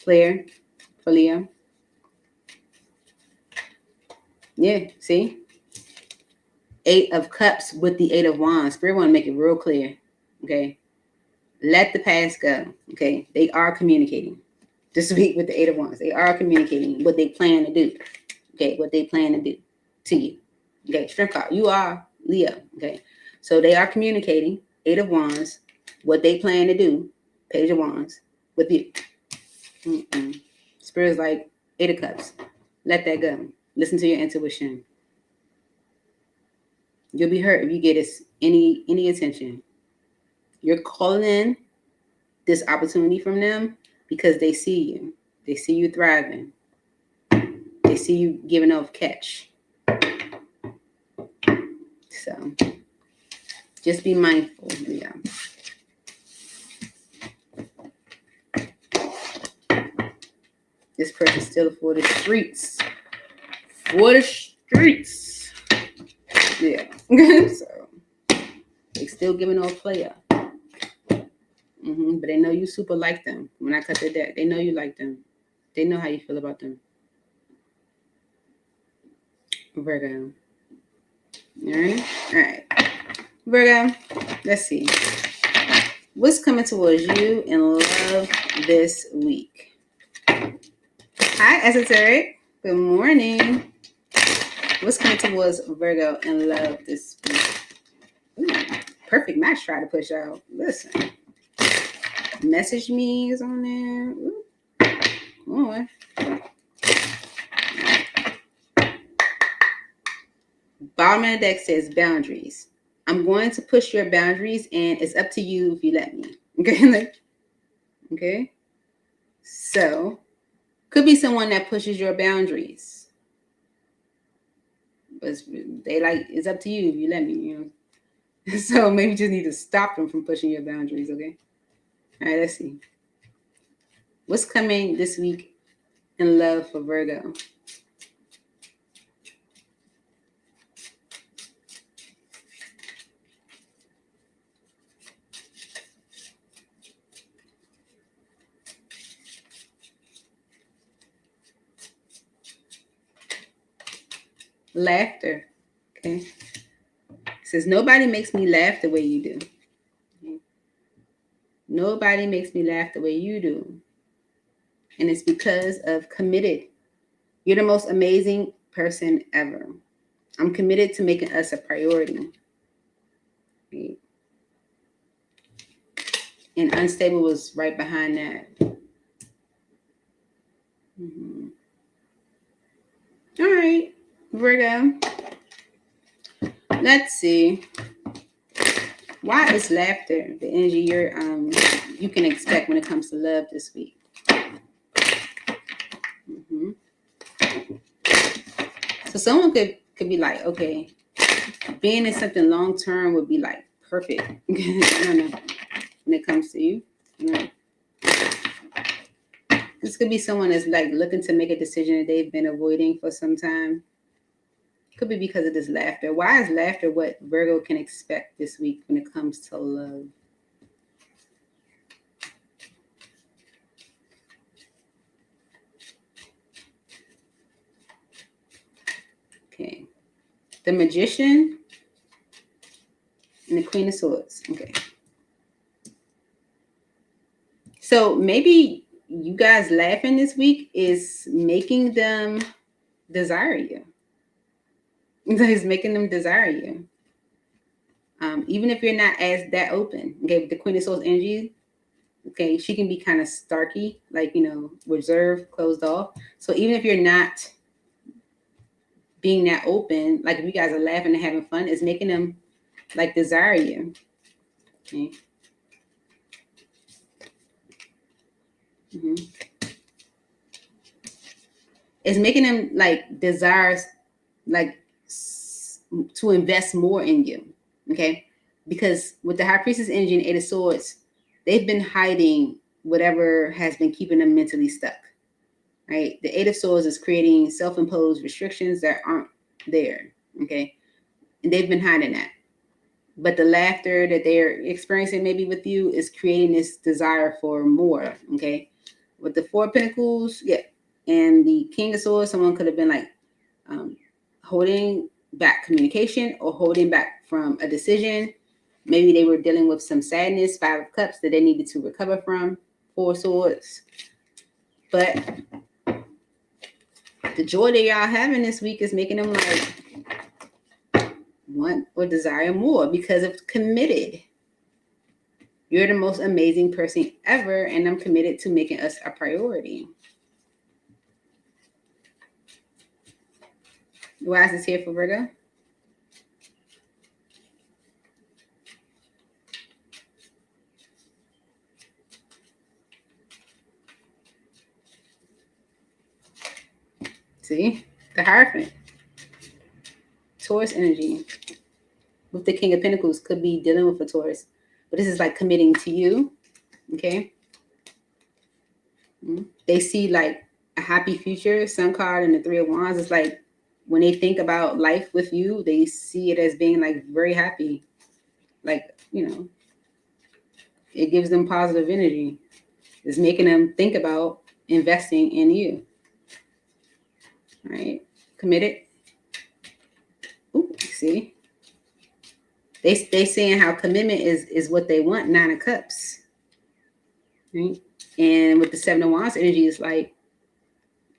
Clear for Leo. Yeah, see? 8 of Cups with the 8 of Wands. Spirit want to make it real clear. Okay. Let the past go. Okay. They are communicating this week with the 8 of Wands. They are communicating what they plan to do. Okay. What they plan to do to you. Okay. Strength card. You are Leo. Okay. So they are communicating, 8 of Wands, what they plan to do, Page of Wands, with you. Spirit's like 8 of Cups. Let that go. Listen to your intuition. You'll be hurt if you get any attention. You're calling in this opportunity from them because they see you. They see you thriving. They see you giving off catch. So just be mindful. Yeah. This person's still for the streets. For the streets. Yeah. So they still giving off player. But they know you super like them. When I cut their deck, they know you like them. They know how you feel about them. Virgo. All right. Virgo, let's see. What's coming towards you in love this week? Hi, Esoteric. Good morning. What's coming towards Virgo in love this week? Ooh, perfect match. Try to push out. Listen. Message me is on there. Ooh. Oh. Bottom of the deck says boundaries. I'm going to push your boundaries, and it's up to you if you let me. Okay. Okay. So, could be someone that pushes your boundaries. But they like, it's up to you if you let me, you know. So maybe you just need to stop them from pushing your boundaries, okay? All right, let's see. What's coming this week in love for Virgo? Laughter. Okay. It says nobody makes me laugh the way you do. Okay. Nobody makes me laugh the way you do. And it's because of committed. You're the most amazing person ever. I'm committed to making us a priority. Okay. And unstable was right behind that. All right, Virgo. Let's see. Why is laughter the energy you can expect when it comes to love this week? So someone could be like, okay, being in something long term would be like perfect. I don't know. When it comes to you, you know. This could be someone that's like looking to make a decision that they've been avoiding for some time. Could be because of this laughter. Why is laughter what Virgo can expect this week when it comes to love? Okay. The Magician and the Queen of Swords. Okay. So maybe you guys laughing this week is making them desire you. It's making them desire you. Even if you're not as that open. Okay, with the Queen of Swords energy, okay, she can be kind of starky, like, you know, reserved, closed off. So even if you're not being that open, like if you guys are laughing and having fun, it's making them like desire you. Okay. It's making them like desires, like to invest more in you. Okay. Because with the High Priestess energy and 8 of Swords, they've been hiding whatever has been keeping them mentally stuck. Right. The 8 of Swords is creating self-imposed restrictions that aren't there, okay? And they've been hiding that. But the laughter that they're experiencing maybe with you is creating this desire for more, okay? With the Four of Pentacles, yeah, and the King of Swords, someone could have been like holding back communication or holding back from a decision. Maybe they were dealing with some sadness, Five of Cups, that they needed to recover from, Four of Swords. But the joy that y'all having this week is making them like want or desire more because of committed. You're the most amazing person ever, and I'm committed to making us a priority. Why is this here for Virgo? See? The Hierophant. Taurus energy. With the King of Pentacles could be dealing with a Taurus. But this is like committing to you. Okay? They see like a happy future. Sun card and the Three of Wands is like when they think about life with you, they see it as being like very happy. Like, you know, it gives them positive energy. It's making them think about investing in you. All right? Committed. Ooh, see? They saying how commitment is what they want, Nine of Cups. Right? And with the Seven of Wands energy, it's like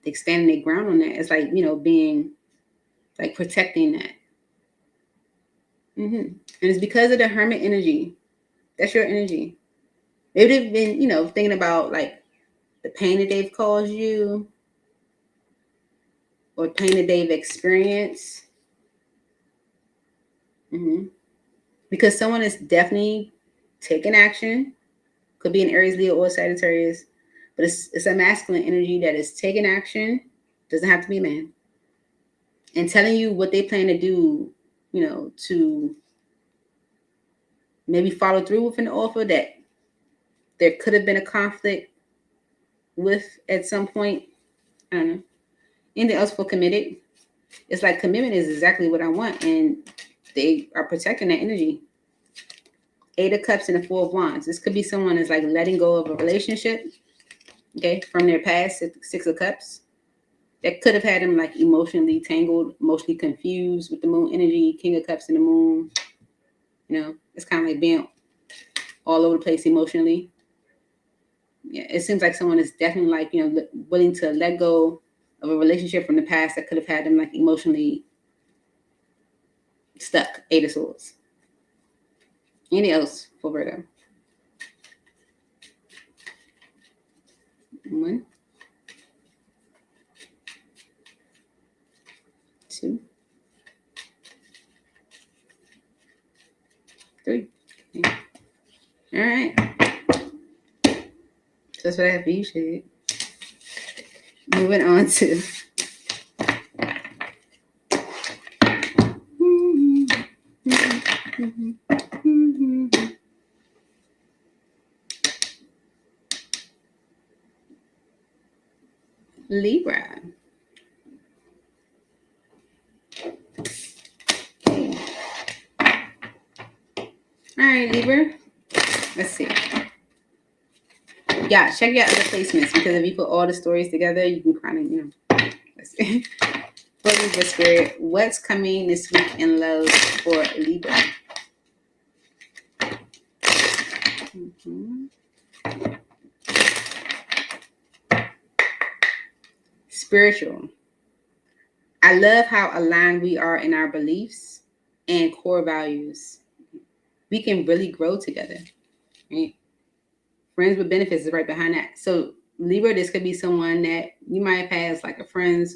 they standing their ground on that. It's like, you know, being like protecting that. And it's because of the Hermit energy. That's your energy. They would have been, you know, thinking about like the pain that they've caused you or pain that they've experienced. Because someone is definitely taking action. Could be an Aries, Leo, or Sagittarius. But it's a masculine energy that is taking action. Doesn't have to be a man. And telling you what they plan to do, you know, to maybe follow through with an offer that there could have been a conflict with at some point. I don't know. Anything else for committed? It's like commitment is exactly what I want. And they are protecting that energy. Eight of Cups and the Four of Wands. This could be someone that's like letting go of a relationship, okay, from their past. Six of Cups. That could have had them like emotionally tangled, emotionally confused with the moon energy, King of Cups and the moon. You know, it's kind of like being all over the place emotionally. Yeah, it seems like someone is definitely like, you know, willing to let go of a relationship from the past that could have had them like emotionally stuck. Eight of Swords. Anything else for Virgo? One. Two. Three. Okay. All right. So that's what I have for you, Shade. Moving on to Libra. Okay. All right, Libra. Let's see. Yeah, check your other placements because if you put all the stories together, you can kind of, you know, let's see. For Libra Spirit, what's coming this week in love for Libra? Spiritual. I love how aligned we are in our beliefs and core values. We can really grow together. Right? Friends with benefits is right behind that. So Libra, this could be someone that you might have had like a friend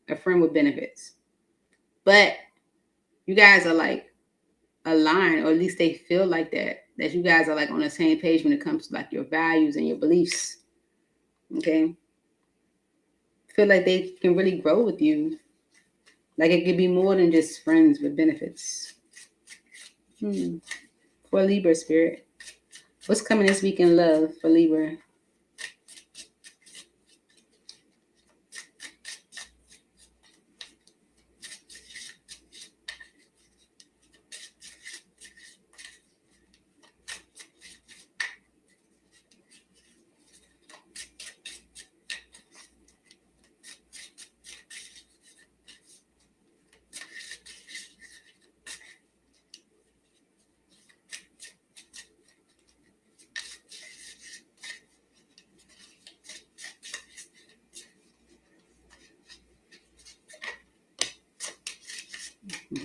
with benefits. But you guys are like aligned, or at least they feel like that you guys are like on the same page when it comes to like your values and your beliefs. Okay. Feel like they can really grow with you. Like it could be more than just friends with benefits. For Libra Spirit, what's coming this week in love for Libra?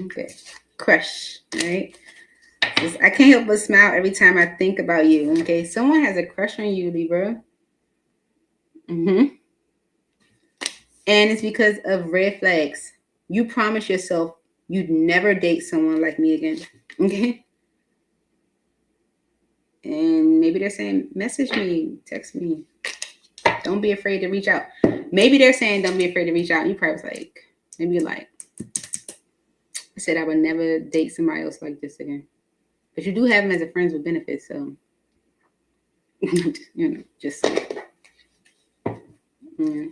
Okay. Crush. All right. I can't help but smile every time I think about you. Okay. Someone has a crush on you, Libra. And it's because of red flags. You promise yourself you'd never date someone like me again. Okay. And maybe they're saying, message me, text me. Don't be afraid to reach out. Maybe they're saying, don't be afraid to reach out. And you probably was like, maybe you're like, I said I would never date somebody else like this again. But you do have them as a friends with benefits, so just yeah.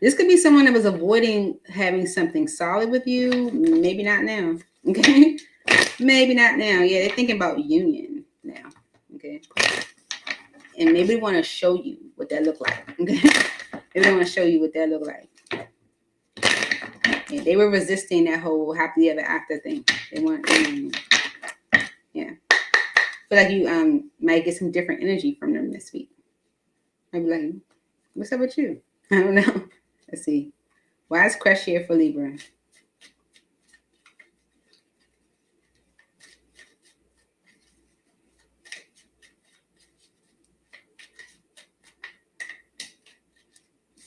This could be someone that was avoiding having something solid with you. Maybe not now. Okay, maybe not now. Yeah, they're thinking about union now. Okay, and maybe they want to show you what that look like. Okay, maybe they want to show you what that look like. Yeah, they were resisting that whole happily ever after thing. They weren't. Yeah. Feel like you might get some different energy from them this week. I'd be like, what's up with you? I don't know. Let's see. Why is crush here for Libra?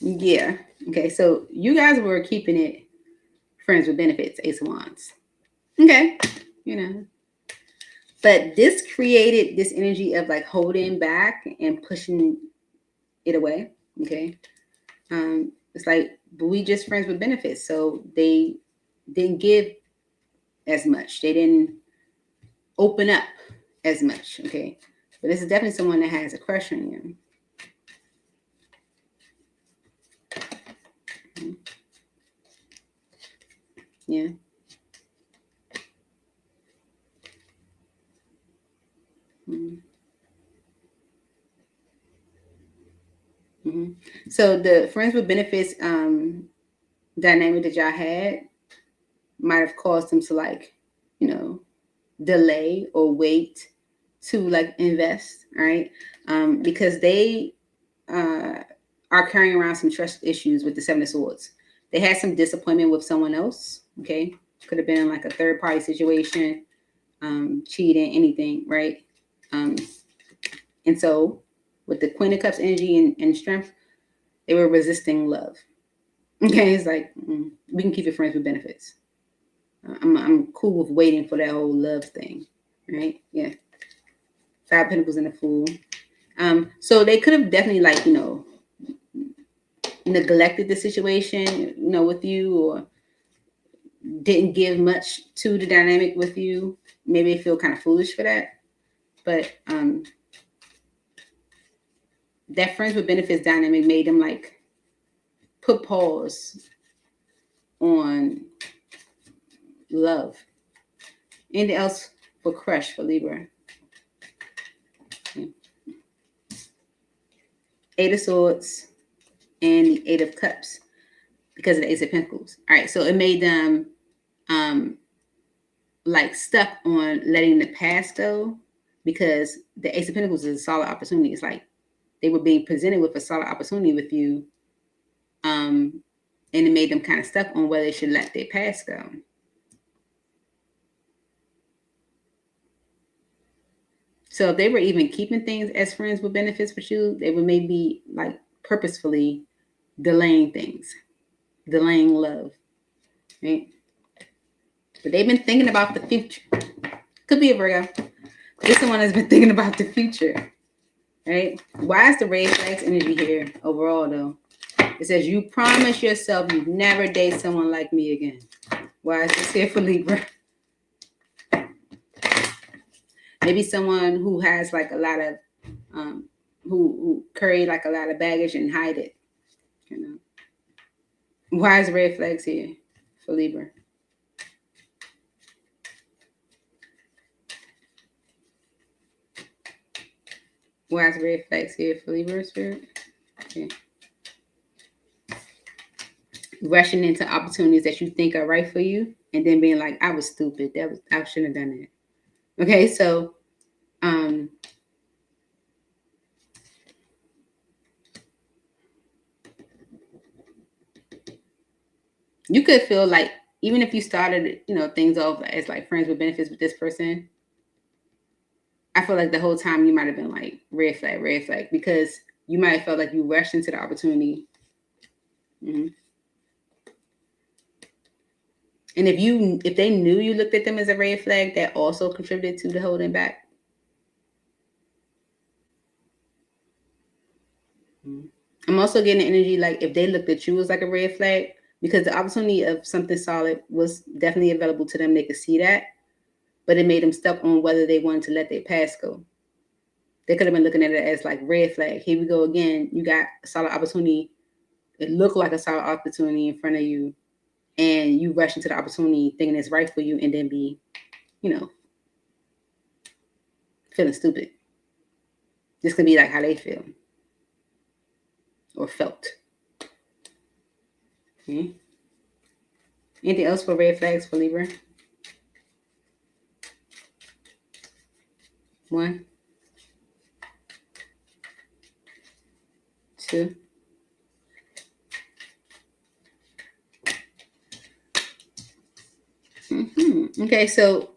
Yeah. Okay. So you guys were keeping it friends with benefits, Ace of Wands. Okay. But this created this energy of like holding back and pushing it away. Okay. It's like, but we just friends with benefits. So they didn't give as much. They didn't open up as much. Okay. But this is definitely someone that has a crush on you. Yeah. So the friends with benefits dynamic that y'all had might have caused them to like, delay or wait to like invest, right? Because they are carrying around some trust issues with the Seven of Swords. They had some disappointment with someone else. Okay, could have been in like a third party situation, cheating, anything, right? And so with the Queen of Cups energy and strength, they were resisting love. Okay, it's like we can keep it friends with benefits. I'm cool with waiting for that whole love thing, right? Yeah. Five Pentacles and the Fool. So they could have definitely like neglected the situation, with you, or didn't give much to the dynamic with you. Maybe they feel kind of foolish for that, but that friends with benefits dynamic made them like put pause on love. Anything else for crush for Libra? Eight of Swords and the Eight of Cups because of the Ace of Pentacles. All right, so it made them like stuck on letting the past go because the Ace of Pentacles is a solid opportunity. It's like they were being presented with a solid opportunity with you, and it made them kind of stuck on whether they should let their past go. So if they were even keeping things as friends with benefits with you, they would maybe like purposefully delaying things, delaying love, right? But they've been thinking about the future. Could be a Virgo. This one has been thinking about the future, right? Why is the red flags energy here overall, though? It says, you promise yourself you'd never date someone like me again. Why is this here for Libra? Maybe someone who has like a lot of, who carry like a lot of baggage and hide it, Why is red flags here for Libra? Why is red flags here for Libra spirit? Okay. Rushing into opportunities that you think are right for you, and then being like, I was stupid. I shouldn't have done that. Okay, so you could feel like even if you started, things off as like friends with benefits with this person, I feel like the whole time you might have been like red flag, because you might have felt like you rushed into the opportunity. Mm-hmm. And if they knew you looked at them as a red flag, that also contributed to the holding back. Mm-hmm. I'm also getting the energy like if they looked at you as like a red flag, because the opportunity of something solid was definitely available to them. They could see that, but it made them stuck on whether they wanted to let their past go. They could have been looking at it as like red flag. Here we go again. You got a solid opportunity. It looked like a solid opportunity in front of you, and you rush into the opportunity thinking it's right for you, and then be, feeling stupid. This could be like how they feel or felt. Okay. Anything else for red flags for Libra? 1, 2. Okay, so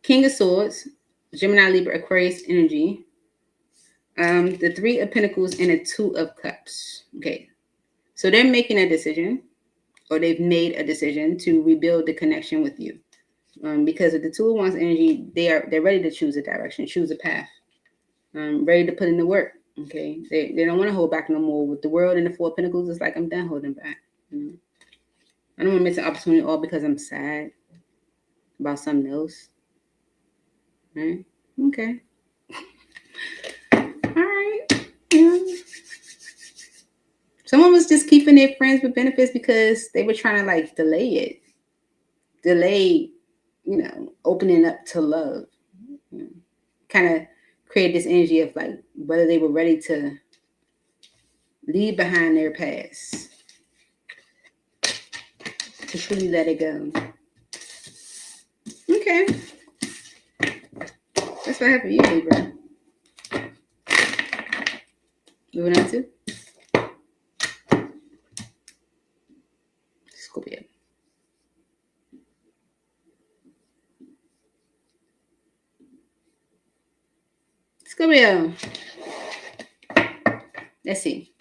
King of Swords, Gemini, Libra, Aquarius energy. The 3 of Pentacles and a 2 of Cups. Okay, so they're making a decision, or they've made a decision to rebuild the connection with you. Because of the 2 of Wands energy, they're ready to choose a direction, choose a path, ready to put in the work. Okay, they don't want to hold back no more. With the World and the 4 of Pentacles, it's like I'm done holding back. I don't want to miss an opportunity all because I'm sad about something else. Right? Okay. All right. Yeah. Someone was just keeping their friends with benefits because they were trying to like delay, opening up to love. Kind of create this energy of like whether they were ready to leave behind their past, to truly let it go. Okay. That's what happened to you, Libra. Moving on to Scorpio. Scorpio. Let's see.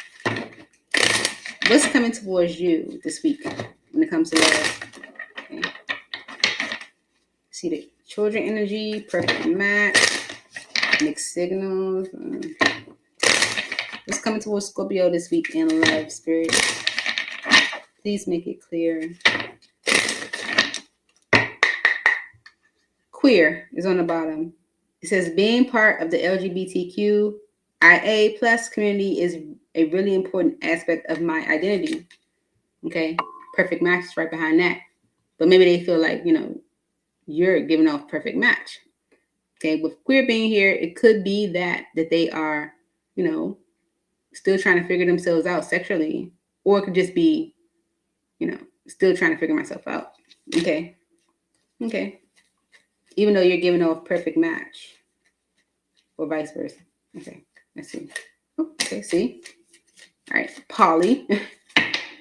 What's coming towards you this week when it comes to love? Okay. See the children energy, perfect match, mixed signals. What's coming towards Scorpio this week in love, Spirit? Please make it clear. Queer is on the bottom. It says being part of the LGBTQIA plus community is a really important aspect of my identity. Okay, perfect match is right behind that. But maybe they feel like, you're giving off perfect match. Okay, with queer being here, it could be that they are, still trying to figure themselves out sexually, or it could just be, still trying to figure myself out. Okay. Even though you're giving off perfect match, or vice versa. Okay, let's see. Okay, see. All right, Polly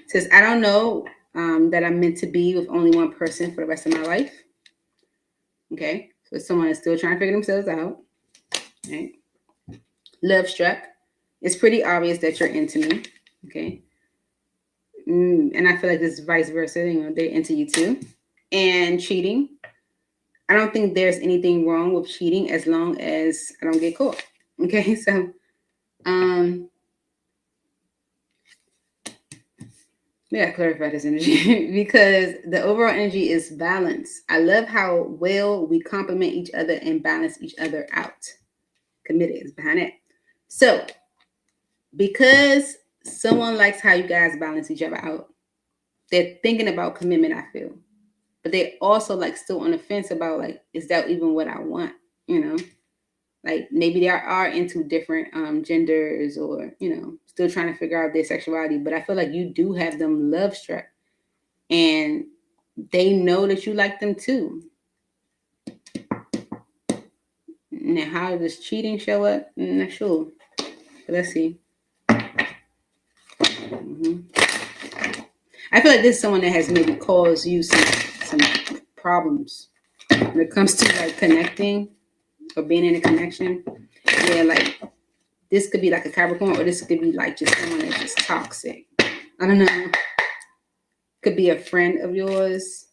says, I don't know that I'm meant to be with only one person for the rest of my life. Okay, so someone is still trying to figure themselves out. Right. Love struck. It's pretty obvious that you're into me. Okay. And I feel like this is vice versa. They're into you too. And cheating. I don't think there's anything wrong with cheating as long as I don't get caught. Okay, so we gotta clarify this energy because the overall energy is balance. I love how well we complement each other and balance each other out. Committed is behind it. So because someone likes how you guys balance each other out, they're thinking about commitment, I feel. But they also like still on the fence about like, is that even what I want? Like maybe they are into different genders, or, still trying to figure out their sexuality. But I feel like you do have them love struck, and they know that you like them too. Now, how does cheating show up? I'm not sure. But let's see. I feel like this is someone that has maybe caused you some problems when it comes to like connecting or being in a connection. Yeah, like this could be like a Capricorn, or this could be like just someone that's just toxic. I don't know. Could be a friend of yours.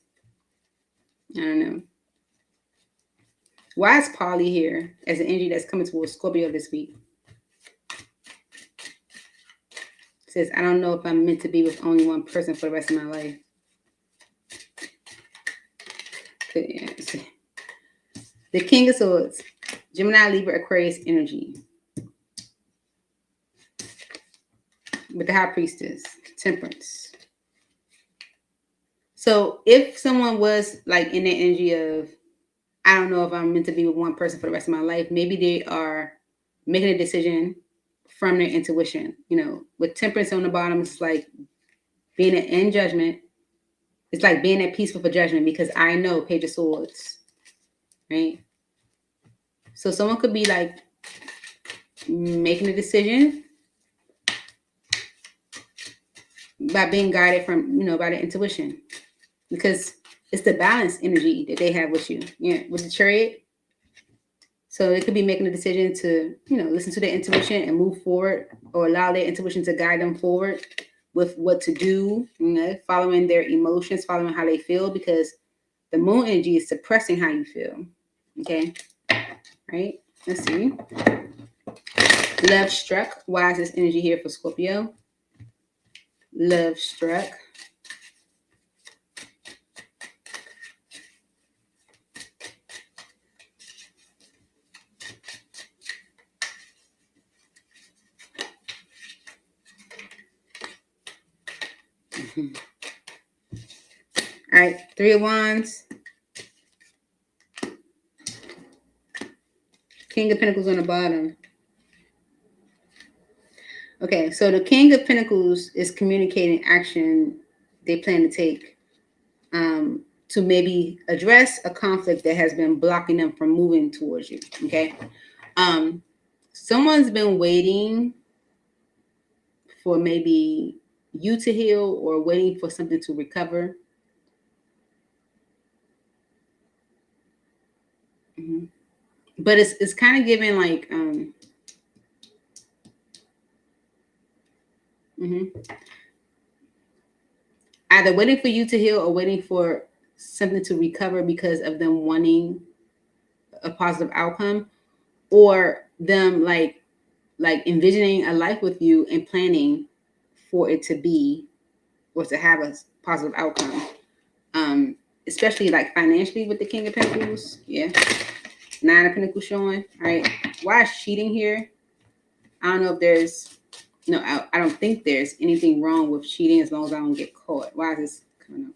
I don't know. Why is Polly here as an energy that's coming towards Scorpio this week? It says, I don't know if I'm meant to be with only one person for the rest of my life. Yeah. The King of Swords, Gemini, Libra, Aquarius energy. With the High Priestess, Temperance. So if someone was like in the energy of, I don't know if I'm meant to be with one person for the rest of my life, maybe they are making a decision from their intuition. You know, with Temperance on the bottom, it's like being in judgment. It's like being at peace with a judgment, because I know, Page of Swords, right? So someone could be like making a decision by being guided from, by their intuition, because it's the balance energy that they have with you. Yeah, with the Chariot. So it could be making a decision to, listen to their intuition and move forward, or allow their intuition to guide them forward with what to do, following their emotions, following how they feel, because the Moon energy is suppressing how you feel. Okay. Right. Let's see. Love struck. Why is this energy here for Scorpio? Love struck. All right, Three of Wands. King of Pentacles on the bottom. Okay, so the King of Pentacles is communicating action they plan to take to maybe address a conflict that has been blocking them from moving towards you, okay? Someone's been waiting for maybe you to heal, or waiting for something to recover. But it's kind of giving like either waiting for you to heal, or waiting for something to recover because of them wanting a positive outcome, or them like envisioning a life with you and planning for it to be, or to have a positive outcome. Especially like financially with the King of Pentacles. Yeah. Nine of Pentacles showing. All right. Why is cheating here? I don't know if there's, no, I don't think there's anything wrong with cheating as long as I don't get caught. Why is this coming up?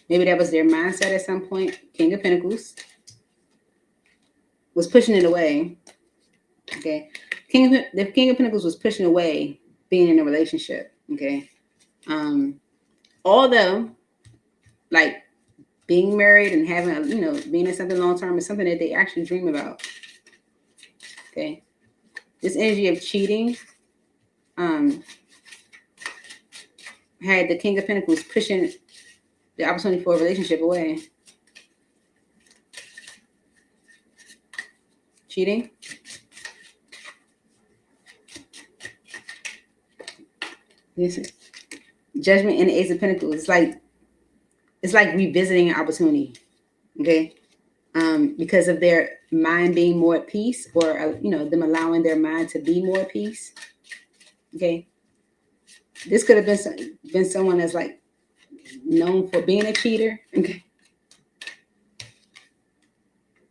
Maybe that was their mindset at some point. King of Pentacles was pushing it away. Okay. The King of Pentacles was pushing away being in a relationship. Okay. Although, like, being married and having, being in something long term is something that they actually dream about. Okay. This energy of cheating had the King of Pentacles pushing the opportunity for a relationship away. Cheating. This is Judgment and the Ace of Pentacles. It's like revisiting an opportunity. Okay. Because of their mind being more at peace, or them allowing their mind to be more at peace. Okay. This could have been someone that's like known for being a cheater. Okay.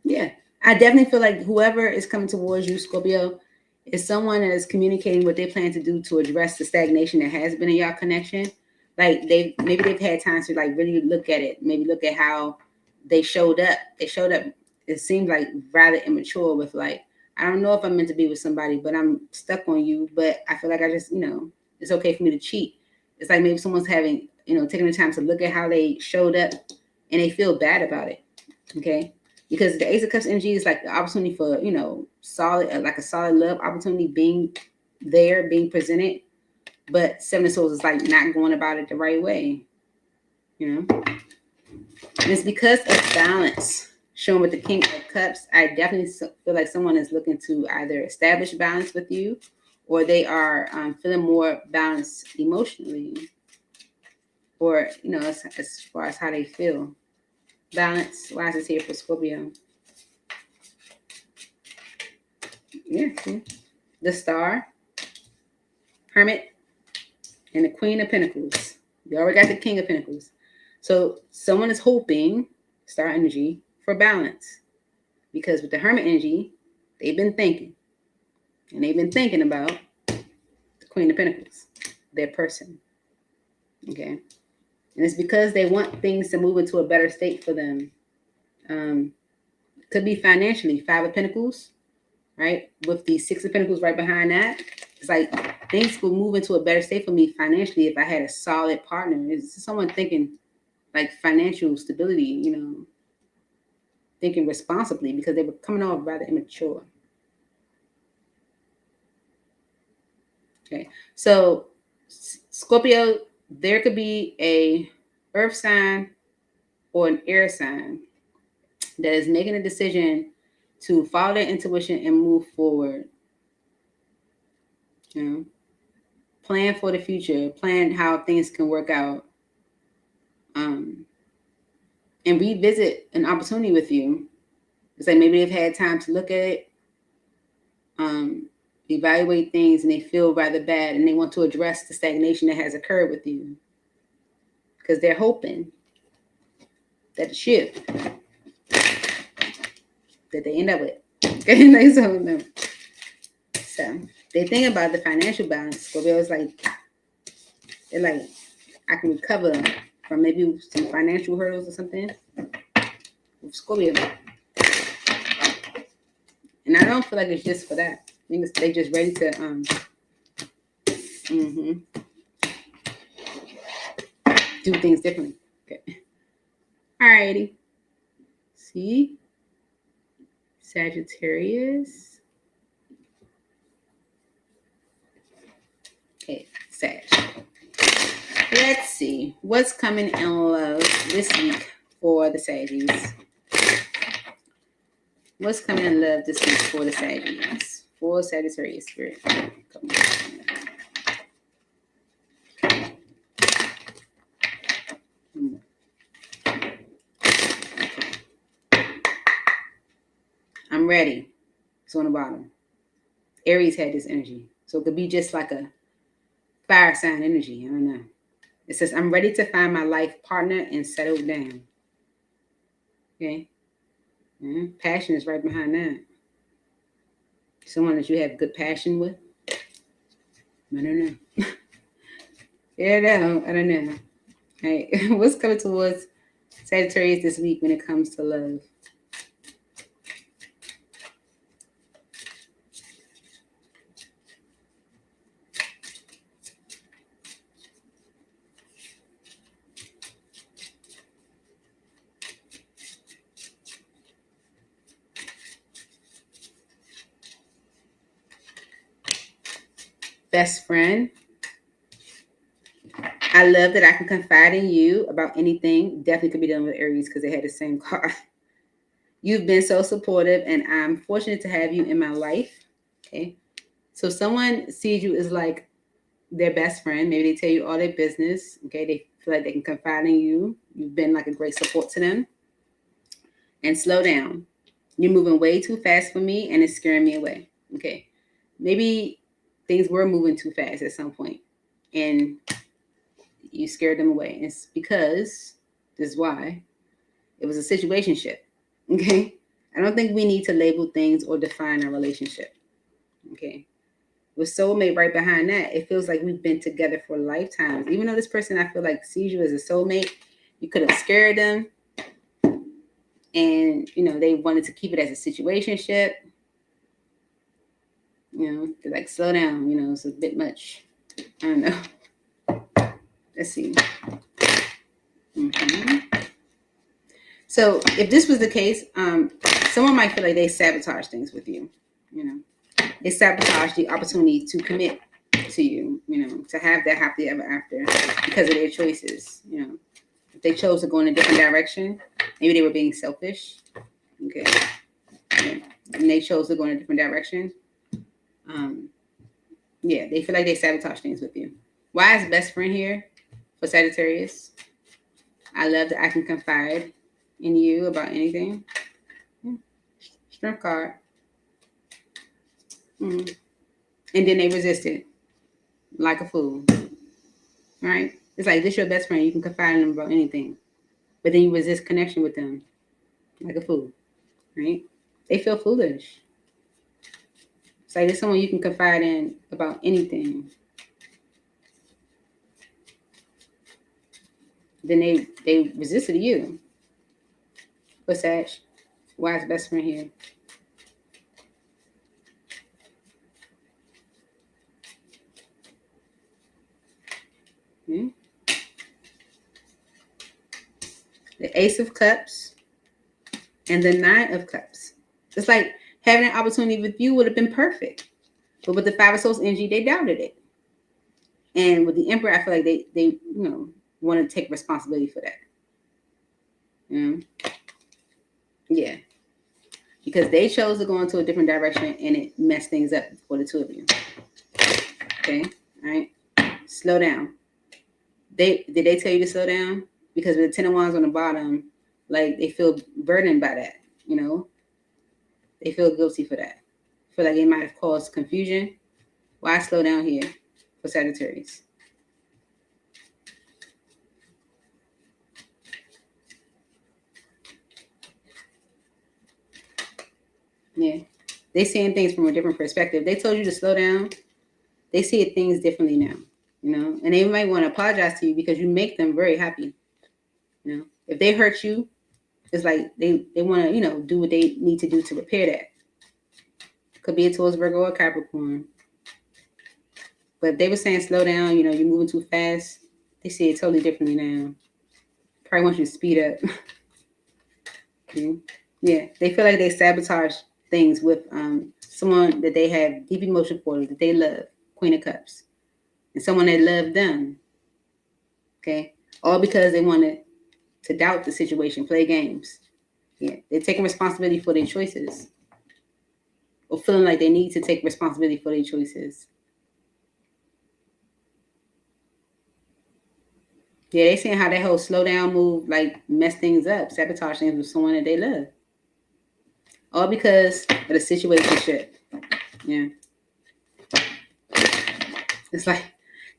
Yeah. I definitely feel like whoever is coming towards you, Scorpio, is someone that is communicating what they plan to do to address the stagnation that has been in your connection. Like maybe they've had time to like really look at it. Maybe look at how they showed up. It seems like rather immature with like, I don't know if I'm meant to be with somebody, but I'm stuck on you. But I feel like I just, it's okay for me to cheat. It's like maybe someone's having, taking the time to look at how they showed up and they feel bad about it. Okay. Because the Ace of Cups energy is like the opportunity for, solid, like a solid love opportunity being there, being presented. but Seven of Swords is like not going about it the right way, you know. And it's because of balance shown with the King of Cups. I definitely feel like someone is looking to either establish balance with you, or they are feeling more balanced emotionally, or, you know, as far as how they feel. Balance, why is this here for Scorpio? Yeah, see? The Star, Hermit, and the Queen of Pentacles. You already got the King of Pentacles. So someone is hoping, Star energy, for balance. Because with the Hermit energy, they've been thinking. And they've been thinking about the Queen of Pentacles, their person. Okay? And it's because they want things to move into a better state for them. Could be financially. Five of Pentacles, right? With the Six of Pentacles right behind that. It's like things will move into a better state for me financially if I had a solid partner. It's someone thinking like financial stability, you know, thinking responsibly, because they were coming off rather immature. Okay, so Scorpio, there could be a earth sign or an air sign that is making a decision to follow their intuition and move forward. You know, plan for the future, plan how things can work out, and revisit an opportunity with you. It's like maybe they've had time to look at it, evaluate things, and they feel rather bad, and they want to address the stagnation that has occurred with you, because they're hoping that the ship that they end up with. Okay, so they think about the financial balance. Scorpio is like, they're like, I can recover from maybe some financial hurdles or something with Scorpio. And I don't feel like it's just for that. I think they're just ready to do things differently. Okay. Alrighty. See? Sagittarius. Okay, Sag. Let's see. What's coming in love this week for the Saggies? What's coming in love this week for the Saggies? For Sagittarius spirit. Come on. I'm ready. It's on the bottom. Aries had this energy. So it could be just like a fire sign energy. I don't know. It says, I'm ready to find my life partner and settle down. Okay. Passion is right behind that. Someone that you have good passion with. I don't know. Yeah, no, I don't know. All right. What's coming towards Sagittarius this week when it comes to love? Best friend. I love that I can confide in you about anything. Definitely could be done with Aries because they had the same card. You've been so supportive, and I'm fortunate to have you in my life. Okay. So someone sees you as like their best friend. Maybe they tell you all their business. Okay. They feel like they can confide in you. You've been like a great support to them. And slow down. You're moving way too fast for me, and it's scaring me away. Okay. Maybe things were moving too fast at some point, and you scared them away. It's because, this is why, it was a situationship. Okay. I don't think we need to label things or define a relationship. Okay. With soulmate right behind that, it feels like we've been together for lifetimes. Even though this person, I feel like, sees you as a soulmate, you could have scared them. And, you know, they wanted to keep it as a situationship. You know, they're like, slow down, you know, it's a bit much. I don't know. Let's see. So if this was the case, someone might feel like they sabotage things with you. You know, they sabotage the opportunity to commit to you, to have that happily ever after because of their choices. If they chose to go in a different direction, maybe they were being selfish. Okay. Yeah. And they chose to go in a different direction. Yeah, they feel like they sabotage things with you. Why is best friend here for Sagittarius? I love that I can confide in you about anything. Strength card. And then they resisted like a fool. Right? It's like, this your best friend. You can confide in them about anything. But then you resist connection with them like a fool. Right? They feel foolish. It's like there's someone you can confide in about anything. Then they resisted you. What's that? Why is best friend here? The Ace of Cups and the Nine of Cups. It's like having an opportunity with you would have been perfect. But with the Five of Swords energy, they doubted it. And with the Emperor, I feel like they want to take responsibility for that. Yeah. Because they chose to go into a different direction and it messed things up for the two of you. Okay? All right? Slow down. Did they tell you to slow down? Because with the Ten of Wands on the bottom, like they feel burdened by that, They feel guilty for that. Feel like it might have caused confusion. Why slow down here for Sagittarius? Yeah. They seeing things from a different perspective. They told you to slow down. They see things differently now, and they might want to apologize to you because you make them very happy. If they hurt you, it's like they want to, do what they need to do to repair that. Could be a Taurus, Virgo, or Capricorn. But if they were saying slow down, you're moving too fast, they see it totally differently now. Probably want you to speed up. Okay. Yeah, they feel like they sabotage things with someone that they have deep emotion for, that they love, Queen of Cups, and someone that loved them. Okay, all because they wanted to doubt the situation, play games. Yeah, they're taking responsibility for their choices, or feeling like they need to take responsibility for their choices. Yeah, they seeing how that whole slow down move like mess things up, sabotage things with someone that they love. All because of the situationship. Yeah. It's like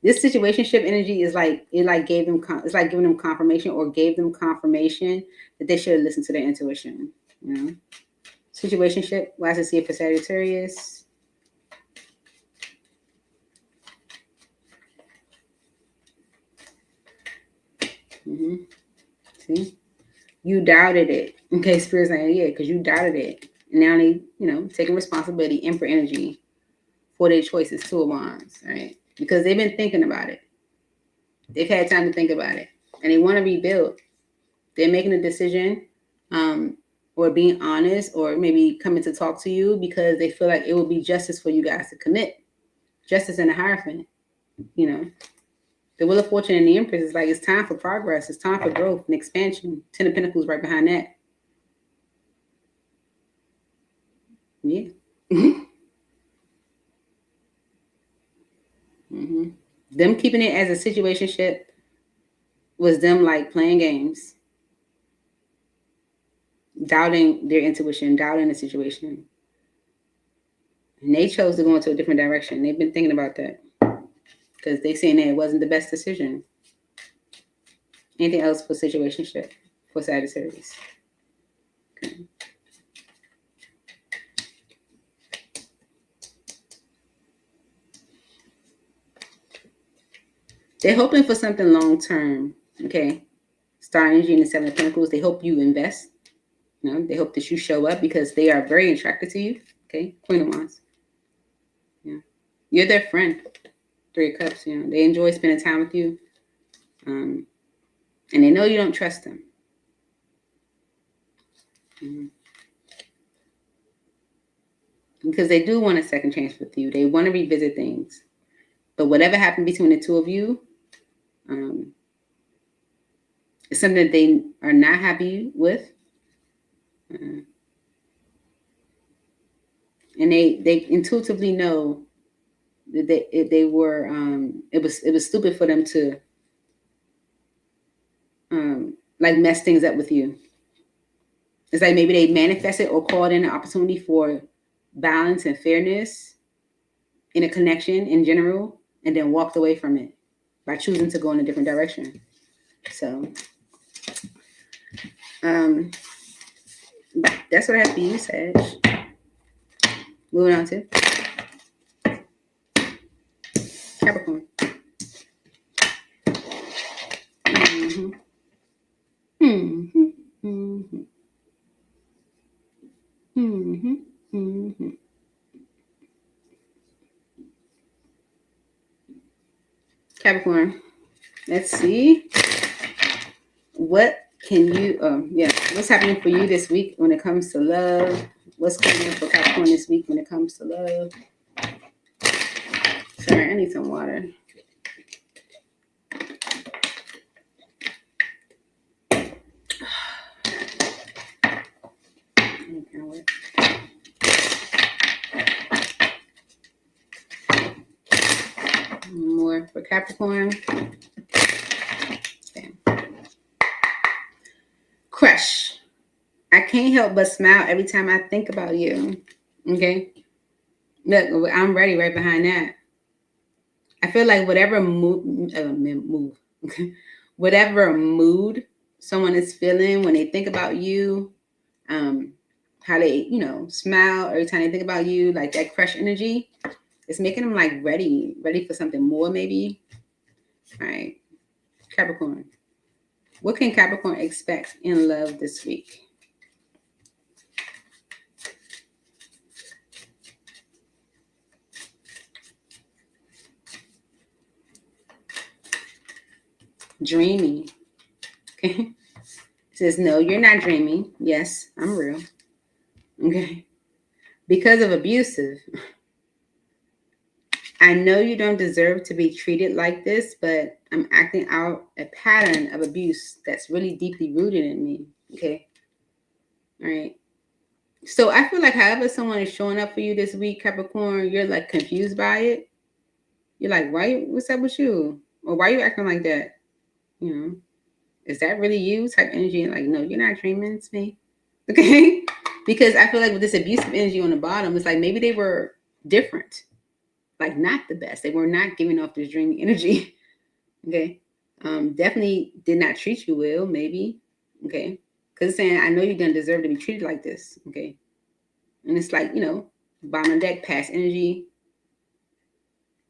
this situationship energy is like, it like gave them, it's like giving them confirmation or gave them confirmation that they should have listened to their intuition. Situationship, why does it see it for Sagittarius? See? You doubted it. Okay, Spirit's like, yeah, because you doubted it. And now they, taking responsibility, Emperor energy for their choices, Two of Wands, right? Because they've been thinking about it. They've had time to think about it. And they want to rebuild. They're making a decision, or being honest, or maybe coming to talk to you because they feel like it will be justice for you guys to commit. Justice in the Hierophant, The Wheel of Fortune and the Empress is like, it's time for progress. It's time for growth and expansion. Ten of Pentacles right behind that. Yeah. Them keeping it as a situationship was them like playing games, doubting their intuition, doubting the situation. And they chose to go into a different direction. They've been thinking about that because they saying that it wasn't the best decision. Anything else for situationship for Sagittarius? Okay. They're hoping for something long term. Okay. Star energy in the Seven of Pentacles. They hope you invest. They hope that you show up because they are very attracted to you. Okay. Queen of Wands. Yeah. You're their friend. Three of Cups. They enjoy spending time with you. And they know you don't trust them. Because they do want a second chance with you. They want to revisit things. But whatever happened between the two of you, it's something that they are not happy with. And they intuitively know that they were it was stupid for them to like mess things up with you. It's like maybe they manifested or called in an opportunity for balance and fairness in a connection in general, and then walked away from it by choosing to go in a different direction. So that's what I have for you, Sag. Moving on to Capricorn. Capricorn, let's see. What can you, what's happening for you this week when it comes to love? What's coming up for Capricorn this week when it comes to love? Sorry, I need some water. More for Capricorn. Okay. Crush. I can't help but smile every time I think about you. Okay. Look, I'm ready right behind that. I feel like whatever whatever mood someone is feeling when they think about you, how they, smile every time they think about you, like that crush energy, it's making them like ready for something more, maybe. All right. Capricorn. What can Capricorn expect in love this week? Dreamy. Okay. It says, no, you're not dreaming. Yes, I'm real. Okay. Because of abusive. I know you don't deserve to be treated like this, but I'm acting out a pattern of abuse that's really deeply rooted in me. Okay. All right. So I feel like however someone is showing up for you this week, Capricorn, you're like confused by it. You're like, what's up with you? Or why are you acting like that? Is that really you type energy? And like, no, you're not dreaming, it's me. Okay. Because I feel like with this abusive energy on the bottom, it's like maybe they were different. Like not the best. They were not giving off this dreamy energy. Okay. Definitely did not treat you well, maybe. Okay. Because it's saying, I know you don't deserve to be treated like this. Okay. And it's like, bottom of deck, past energy.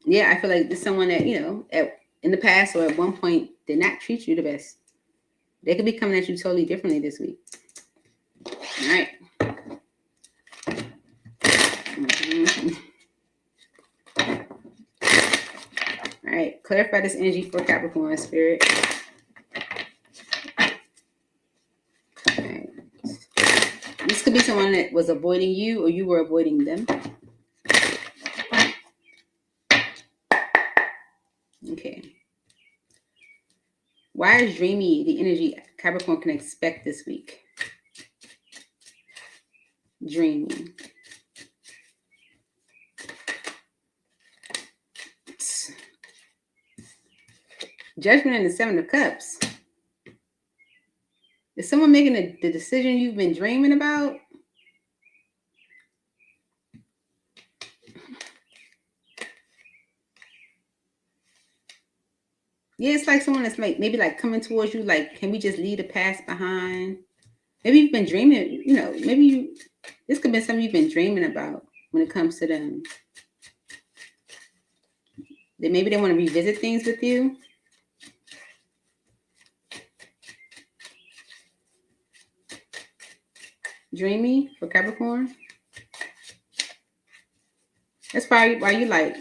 Yeah, I feel like there's someone that, in the past or at one point did not treat you the best. They could be coming at you totally differently this week. All right. All right, clarify this energy for Capricorn, Spirit. All right. This could be someone that was avoiding you or you were avoiding them. Okay. Why is dreamy the energy Capricorn can expect this week? Dreamy. Judgment and the Seven of Cups. Is someone making the decision you've been dreaming about? Yeah, it's like someone that's like maybe like coming towards you, like, can we just leave the past behind? Maybe you've been dreaming, this could be something you've been dreaming about when it comes to them. That maybe they want to revisit things with you. Dreamy for Capricorn. That's why you like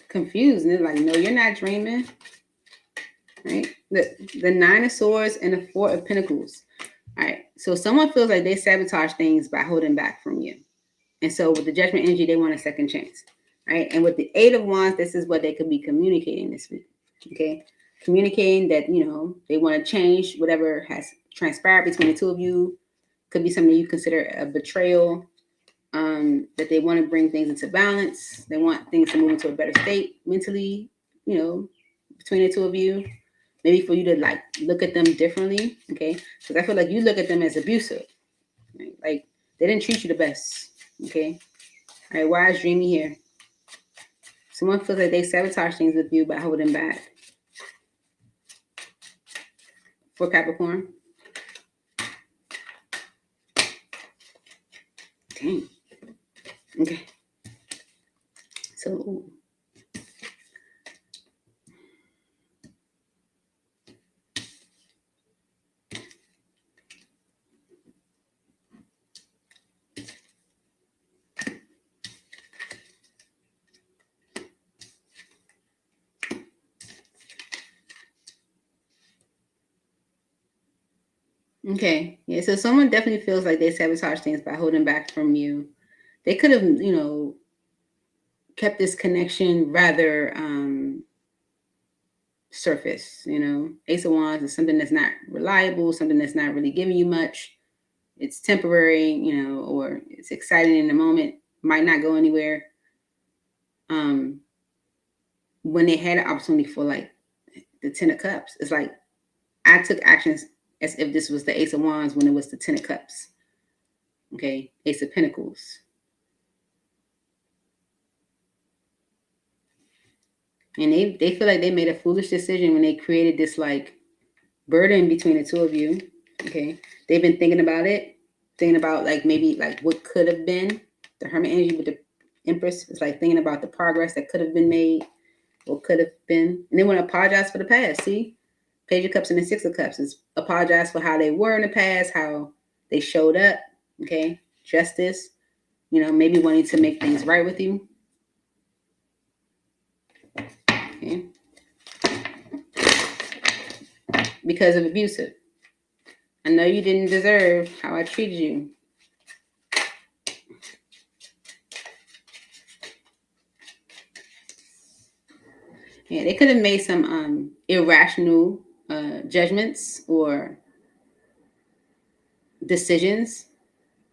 confused. And they're like, no, you're not dreaming. Right? The Nine of Swords and the Four of Pentacles. All right. So someone feels like they sabotage things by holding back from you. And so with the Judgment energy, they want a second chance. right? And with the Eight of Wands, this is what they could be communicating this week, okay? Communicating that, you know, they want to change whatever has transpired between the two of you. Could be something you consider a betrayal, that they want to bring things into balance. They want things to move into a better state mentally, you know, between the two of you. Maybe for you to like look at them differently, okay? Because I feel like you look at them as abusive, right? Like they didn't treat you the best, okay? All right, why is Dreamy here? Someone feels like they sabotage things with you by holding back. For Capricorn. Dang. Okay. So, okay. Yeah, so someone definitely feels like they sabotage things by holding back from you. They could have, you know, kept this connection rather surface, you know. Ace of Wands is something that's not reliable, something that's not really giving you much. It's temporary, you know, or it's exciting in the moment, might not go anywhere. When they had an opportunity for like the Ten of Cups, it's like I took actions as if this was the Ace of Wands when it was the Ten of Cups. Okay, Ace of Pentacles. And they feel like they made a foolish decision when they created this like burden between the two of you. Okay, they've been thinking about it, thinking about like maybe like what could have been. The Hermit energy with the Empress is like thinking about the progress that could have been made, or could have been, and they want to apologize for the past. See, Page of Cups and the Six of Cups is apologize for how they were in the past, how they showed up. Okay, justice. You know, maybe wanting to make things right with you. Okay. Because of abusive. I know you didn't deserve how I treated you. Yeah, they could have made some irrational judgments or decisions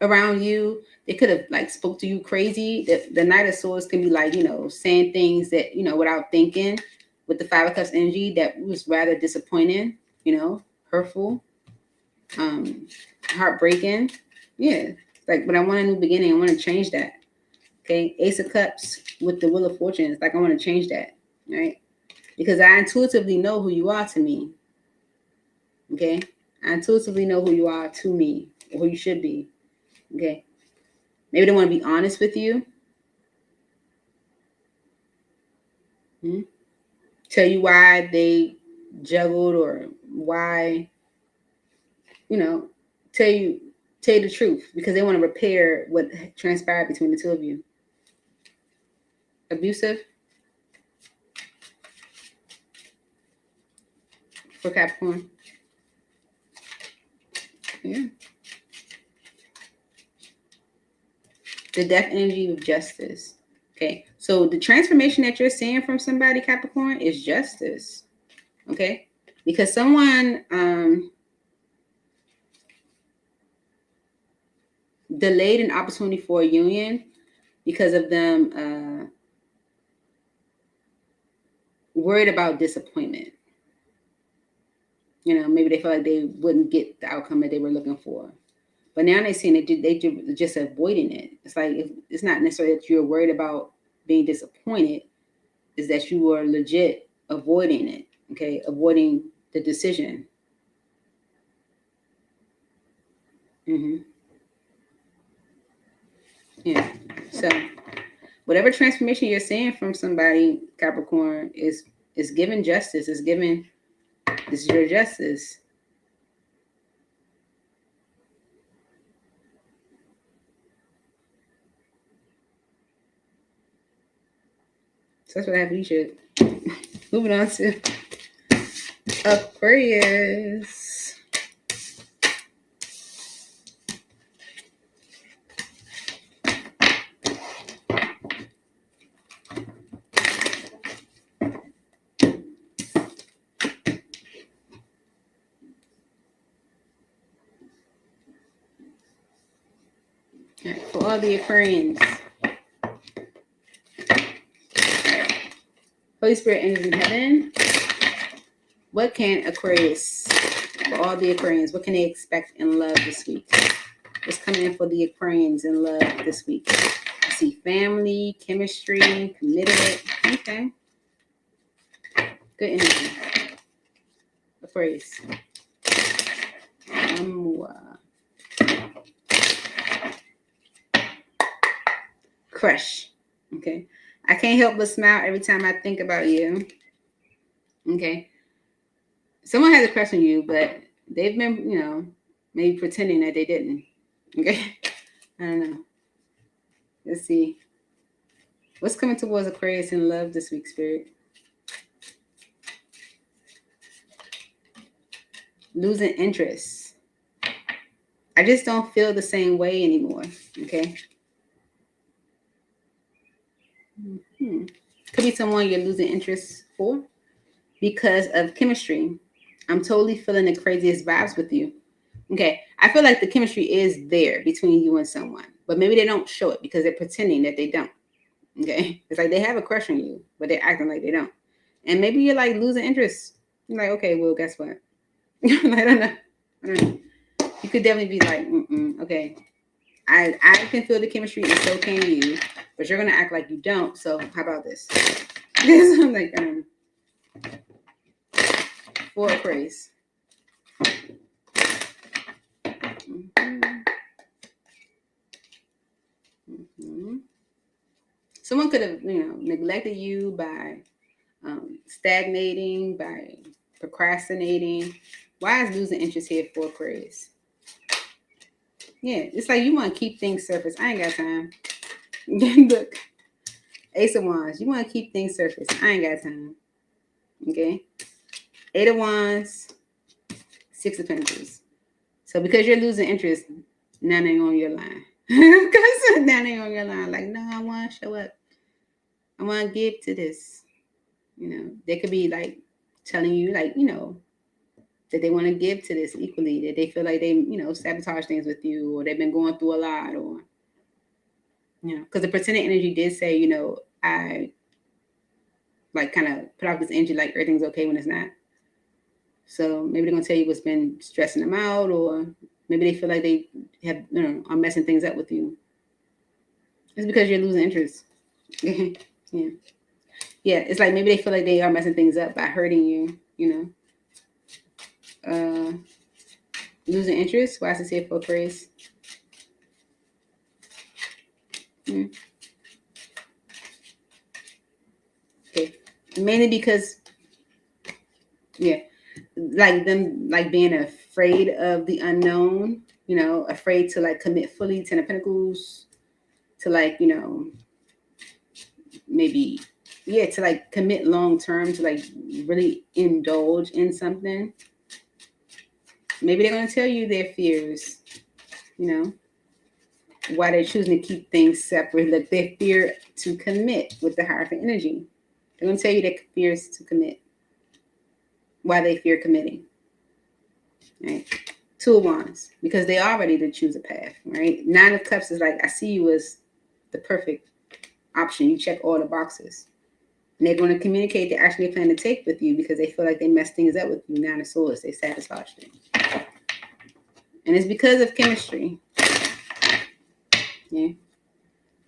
around you. They could have like spoke to you crazy. The Knight of Swords can be like, you know, saying things that, you know, without thinking, with the Five of Cups energy that was rather disappointing, you know, hurtful, heartbreaking. Yeah, like, but I want a new beginning. I want to change that. Okay, Ace of Cups with the Wheel of Fortune. It's like I want to change that, right? Because I intuitively know who you are to me. Okay, I intuitively know who you are to me, or who you should be. Okay, maybe they want to be honest with you. Tell you why they juggled, or why, you know, tell you the truth, because they want to repair what transpired between the two of you. Abusive for Capricorn. Yeah. The Death energy of Justice. Okay, so the transformation that you're seeing from somebody, Capricorn, is justice. Okay, because someone delayed an opportunity for a union because of them worried about disappointment. You know, maybe they felt like they wouldn't get the outcome that they were looking for. But now they're seeing that they're just avoiding it. It's like, it's not necessarily that you're worried about being disappointed, is that you are legit avoiding it. Okay, avoiding the decision. Yeah. So whatever transformation you're seeing from somebody, Capricorn, is giving justice. Is giving, this is your justice. So that's what happened. You should. Moving on to Aquarius. all the Aquarians. Holy Spirit, angels in heaven. What can Aquarius, for all the Aquarians, what can they expect in love this week? What's coming in for the Aquarians in love this week? I see family, chemistry, committed. Okay. Good energy. Aquarius. Crush. Okay. I can't help but smile every time I think about you. Okay. Someone has a crush on you, but they've been, maybe pretending that they didn't. Okay. I don't know. Let's see. What's coming towards Aquarius in love this week, Spirit? Losing interest. I just don't feel the same way anymore. Okay. Could be someone you're losing interest for because of chemistry. I'm totally feeling the craziest vibes with you. Okay. I feel like the chemistry is there between you and someone, but maybe they don't show it because they're pretending that they don't. Okay. It's like they have a crush on you, but they're acting like they don't. And maybe you're like losing interest. You're like, okay, well, guess what? I don't know. You could definitely be like, okay. I can feel the chemistry and so can you, but you're going to act like you don't. So how about this? I'm like, for Aquarius. Someone could have, neglected you by stagnating, by procrastinating. Why is losing interest here for Aquarius? Yeah, it's like you want to keep things surface. I ain't got time. Look, Ace of Wands. You want to keep things surface. I ain't got time. Okay. 8 of Wands. 6 of Pentacles. So because you're losing interest, now they're on your line. Because now they're on your line. Like, no, I want to show up. I want to give to this. They could be like telling you, like, that they want to give to this equally, that they feel like they, sabotage things with you, or they've been going through a lot, or, because the pretending energy did say, I like kind of put out this energy like everything's okay when it's not. So maybe they're going to tell you what's been stressing them out, or maybe they feel like they have, are messing things up with you. It's because you're losing interest. Yeah. Yeah. It's like maybe they feel like they are messing things up by hurting you, losing interest. Why does it say for Aquarius? Okay. Mainly because, like them, like being afraid of the unknown, afraid to like commit fully. 10 of Pentacles, to like, maybe, to like commit long term, to like really indulge in something. Maybe they're going to tell you their fears, why they're choosing to keep things separate, like their fear to commit with the Hierophant energy. They're going to tell you their fears to commit, why they fear committing. Right? 2 of Wands, because they are ready to choose a path, right? 9 of Cups is like, I see you as the perfect option. You check all the boxes. And they're going to communicate the action they plan to take with you because they feel like they messed things up with you. 9 of Swords, they sabotage things. And it's because of chemistry. Yeah.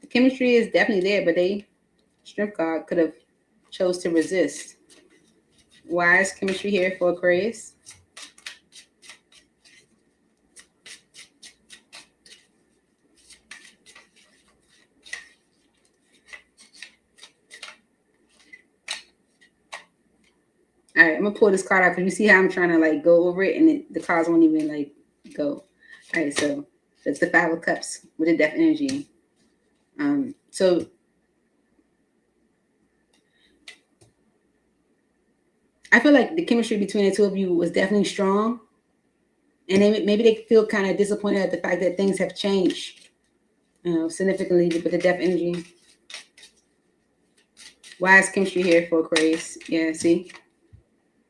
The chemistry is definitely there, but Strength card could have chose to resist. Why is chemistry here for Aquarius? All right, I'm gonna pull this card out because you see how I'm trying to like go over it, and the cards won't even like go. All right, so that's the 5 of Cups with the Death energy. So I feel like the chemistry between the two of you was definitely strong, and maybe they feel kind of disappointed at the fact that things have changed, significantly with the Death energy. Why is chemistry here for Aquarius? Yeah, see.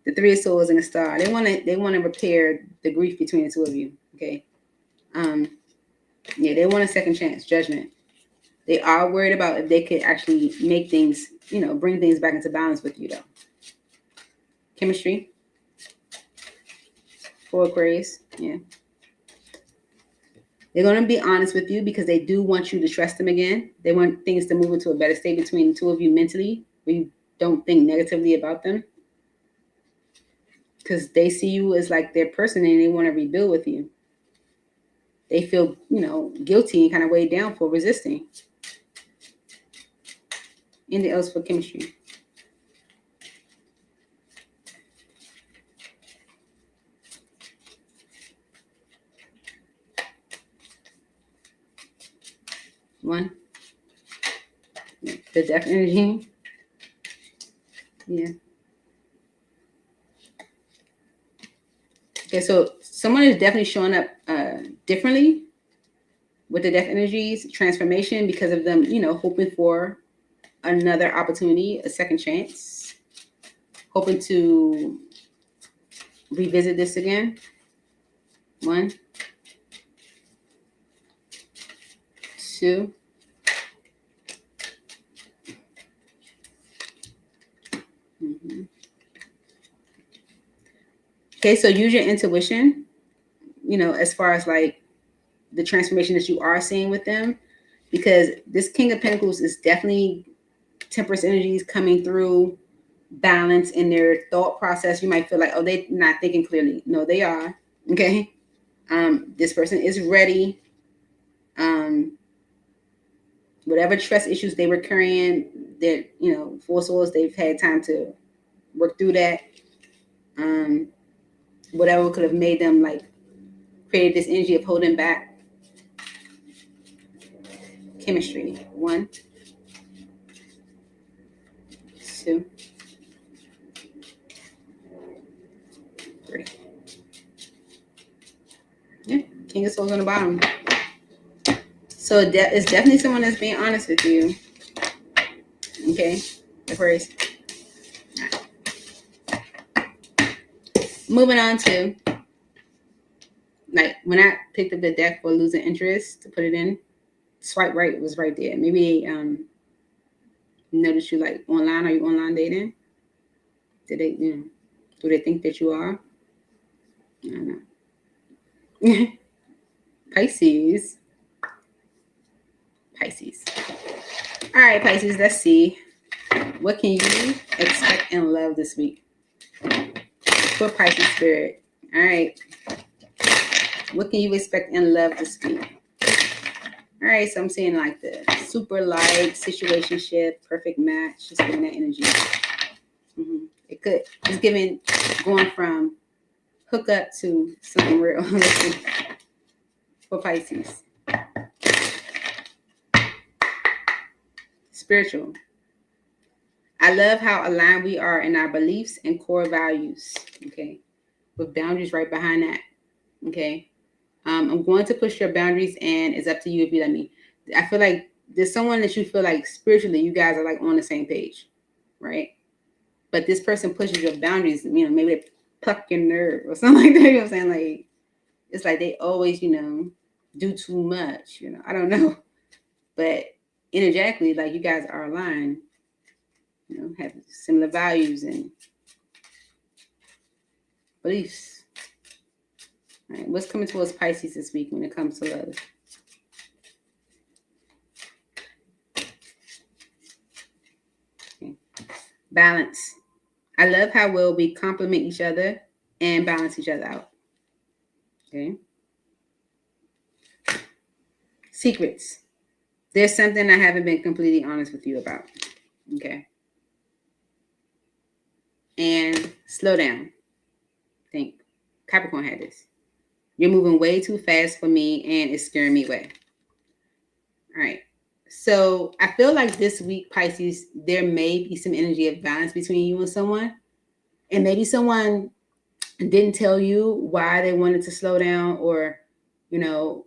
The 3 of Swords and the Star. They want to repair the grief between the two of you. Okay. Yeah, they want a second chance, judgment. They are worried about if they could actually make things, bring things back into balance with you, though. Chemistry. For Aquarius. Yeah. They're going to be honest with you because they do want you to trust them again. They want things to move into a better state between the two of you mentally, where you don't think negatively about them. Because they see you as like their person and they want to rebuild with you. They feel, guilty and kind of weighed down for resisting. Anything else for chemistry? One. Yeah. The death energy. Yeah. Okay, so someone is definitely showing up differently with the death energies, transformation, because of them, hoping for another opportunity, a second chance, hoping to revisit this again. One, two, Okay, so use your intuition, as far as like the transformation that you are seeing with them, because this King of Pentacles is definitely Temperance energies coming through, balance in their thought process. You might feel like, oh, they're not thinking clearly. No, they are. Okay. This person is ready. Whatever trust issues they were carrying, that, four souls, they've had time to work through that. Whatever could have made them like created this energy of holding back. Chemistry. One, two, three. Yeah, King of Swords on the bottom. So it's definitely someone that's being honest with you. Okay, Aquarius. Right. Moving on to, like, when I picked up the deck for losing interest to put it in, swipe right, it was right there. Maybe they notice you like online. Are you online dating? Did they, do they think that you are? I don't know. Pisces. All right, Pisces, let's see. What can you expect in love this week? For Pisces spirit. All right. What can you expect in love this week? All right, so I'm seeing like the super light situationship, perfect match. Just giving that energy. It could. It's giving, going from hookup to something real. For Pisces. Spiritual. I love how aligned we are in our beliefs and core values. Okay. With boundaries right behind that. Okay. I'm going to push your boundaries, and it's up to you if you let me. I feel like there's someone that you feel like spiritually you guys are like on the same page, right? But this person pushes your boundaries, maybe they pluck your nerve or something like that. You know what I'm saying? Like, it's like they always, do too much, I don't know. But energetically, like, you guys are aligned, have similar values and beliefs. All right, what's coming towards Pisces this week when it comes to love? Okay. Balance. I love how well we complement each other and balance each other out. Okay. Secrets. There's something I haven't been completely honest with you about. Okay. And slow down. Think. Capricorn had this. You're moving way too fast for me and it's scaring me away. All right. So I feel like this week, Pisces, there may be some energy of balance between you and someone. And maybe someone didn't tell you why they wanted to slow down, or, maybe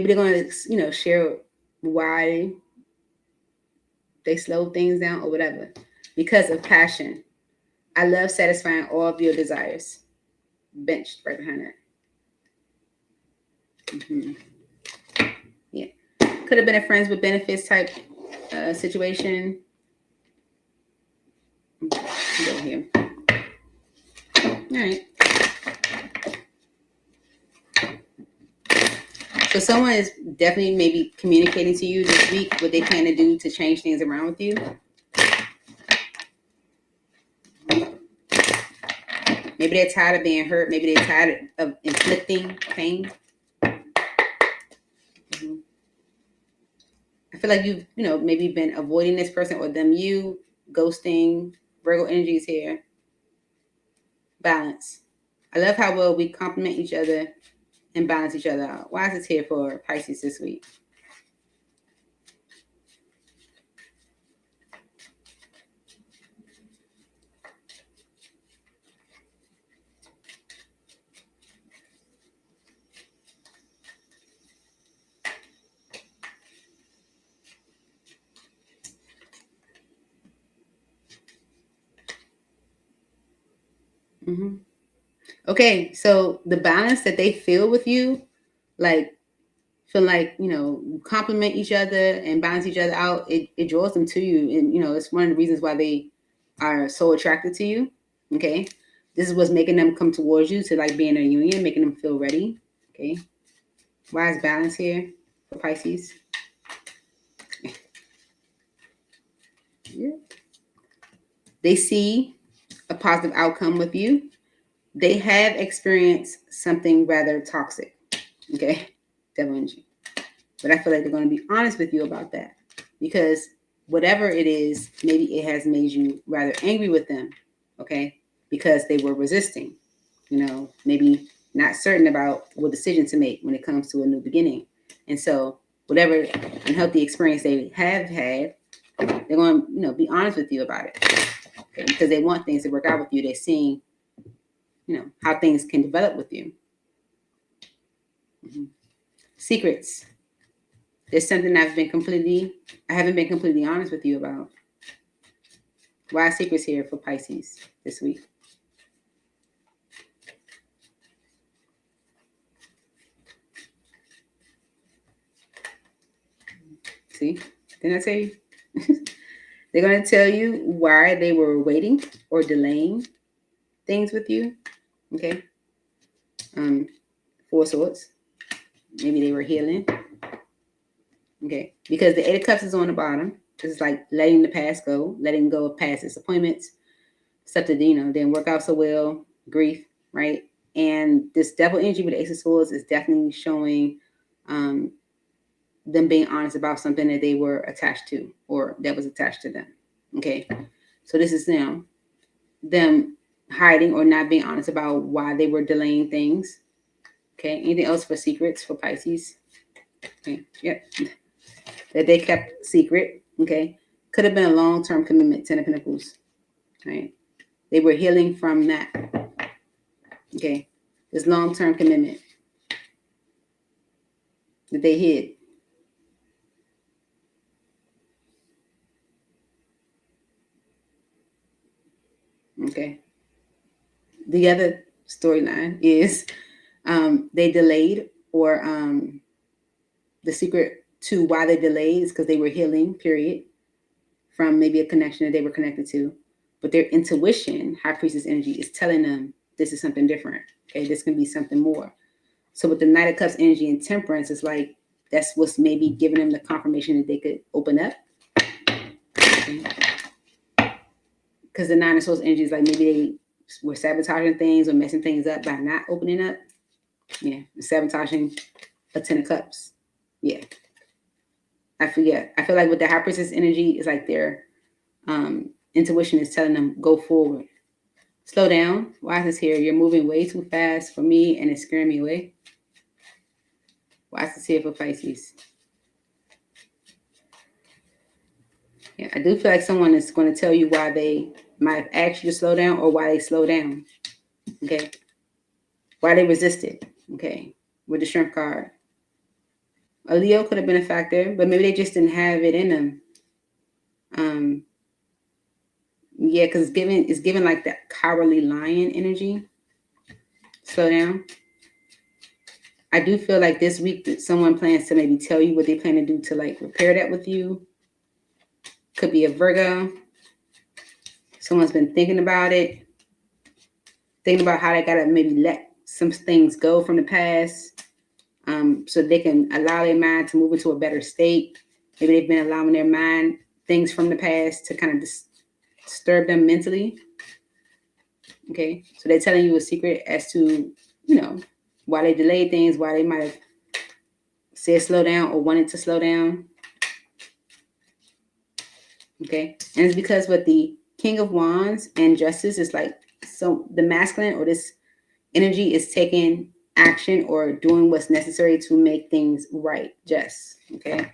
they're going to, share why they slow things down or whatever. Because of passion. I love satisfying all of your desires. Benched right behind that. Yeah. Could have been a friends with benefits type situation. Okay, go here. All right. So someone is definitely maybe communicating to you this week what they plan to do to change things around with you. Maybe they're tired of being hurt. Maybe they're tired of inflicting pain. I feel like you've, maybe been avoiding this person or them, you, ghosting. Virgo energies here. Balance. I love how well we complement each other and balance each other out. Why is this here for Pisces this week? Okay, so the balance that they feel with you, like feel like, compliment each other and balance each other out, it draws them to you. And, it's one of the reasons why they are so attracted to you. Okay. This is what's making them come towards you to like be in a union, making them feel ready. Okay. Why is balance here for Pisces? Yeah. They see a positive outcome with you. They have experienced something rather toxic. Okay. Devil energy. But I feel like they're going to be honest with you about that, because whatever it is, maybe it has made you rather angry with them. Okay. Because they were resisting, maybe not certain about what decision to make when it comes to a new beginning. And so whatever unhealthy experience they have had, they're going to, be honest with you about it. Okay? Because they want things to work out with you. They're seeing, how things can develop with you. Secrets. There's something I haven't been completely honest with you about. Why secrets here for Pisces this week? See, didn't I tell you? They're going to tell you why they were waiting or delaying things with you. Okay. 4 of Swords. Maybe they were healing. Okay. Because the 8 of Cups is on the bottom. This is like letting the past go, letting go of past disappointments, stuff that, didn't work out so well, grief, right? And this Devil energy with the Ace of Swords is definitely showing them being honest about something that they were attached to or that was attached to them. Okay. So this is now them hiding or not being honest about why they were delaying things. Okay. Anything else for secrets for Pisces? Okay. Yep. That they kept secret. Okay. Could have been a long-term commitment, 10 of Pentacles. Right. They were healing from that. Okay. This long-term commitment that they hid. Okay. The other storyline is they delayed, or the secret to why they delayed is because they were healing, period, from maybe a connection that they were connected to. But their intuition, High Priestess energy, is telling them this is something different. Okay, this can be something more. So with the Knight of Cups energy and Temperance, it's like that's what's maybe giving them the confirmation that they could open up. Okay. Because the 9 of Swords energy is like maybe they were sabotaging things or messing things up by not opening up. Yeah, sabotaging a 10 of Cups. Yeah. I forget. I feel like with the High Priestess energy, it's like their intuition is telling them, go forward. Slow down. Why is this here? You're moving way too fast for me and it's scaring me away. Why is this here for Pisces? Yeah, I do feel like someone is going to tell you why they might have asked you to slow down or why they slow down. Okay. Why they resisted. Okay. With the Strength card. A Leo could have been a factor, but maybe they just didn't have it in them. Yeah, because it's given like that cowardly lion energy. Slow down. I do feel like this week that someone plans to maybe tell you what they plan to do to like repair that with you. Could be a Virgo. Someone's been thinking about it. Thinking about how they gotta maybe let some things go from the past. So they can allow their mind to move into a better state. Maybe they've been allowing their mind things from the past to kind of disturb them mentally. Okay, so they're telling you a secret as to, you know, why they delayed things, why they might have said slow down or wanted to slow down. Okay, and it's because with the King of Wands and Justice is like, so the masculine or this energy is taking action or doing what's necessary to make things right. Just okay,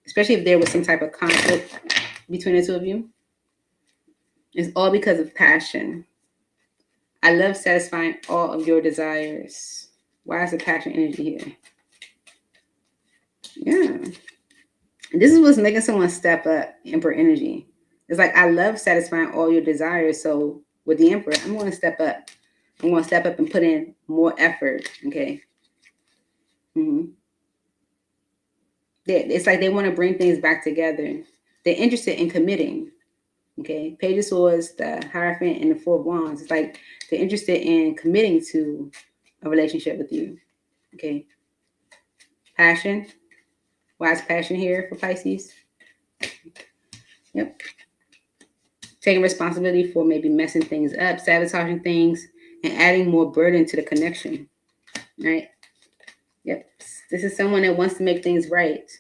especially if there was some type of conflict between the two of you. It's all because of passion. I love satisfying all of your desires. Why is the passion energy here? Yeah. This is what's making someone step up, Emperor energy. It's like, I love satisfying all your desires. So with the Emperor, I'm going to step up. I'm going to step up and put in more effort. Okay. It's like they want to bring things back together. They're interested in committing. Okay. Page of Swords, the Hierophant, and the Four of Wands. It's like they're interested in committing to a relationship with you. Okay. Passion. Why is passion here for Pisces? Yep. Taking responsibility for maybe messing things up, sabotaging things, and adding more burden to the connection. Right? Yep. This is someone that wants to make things right.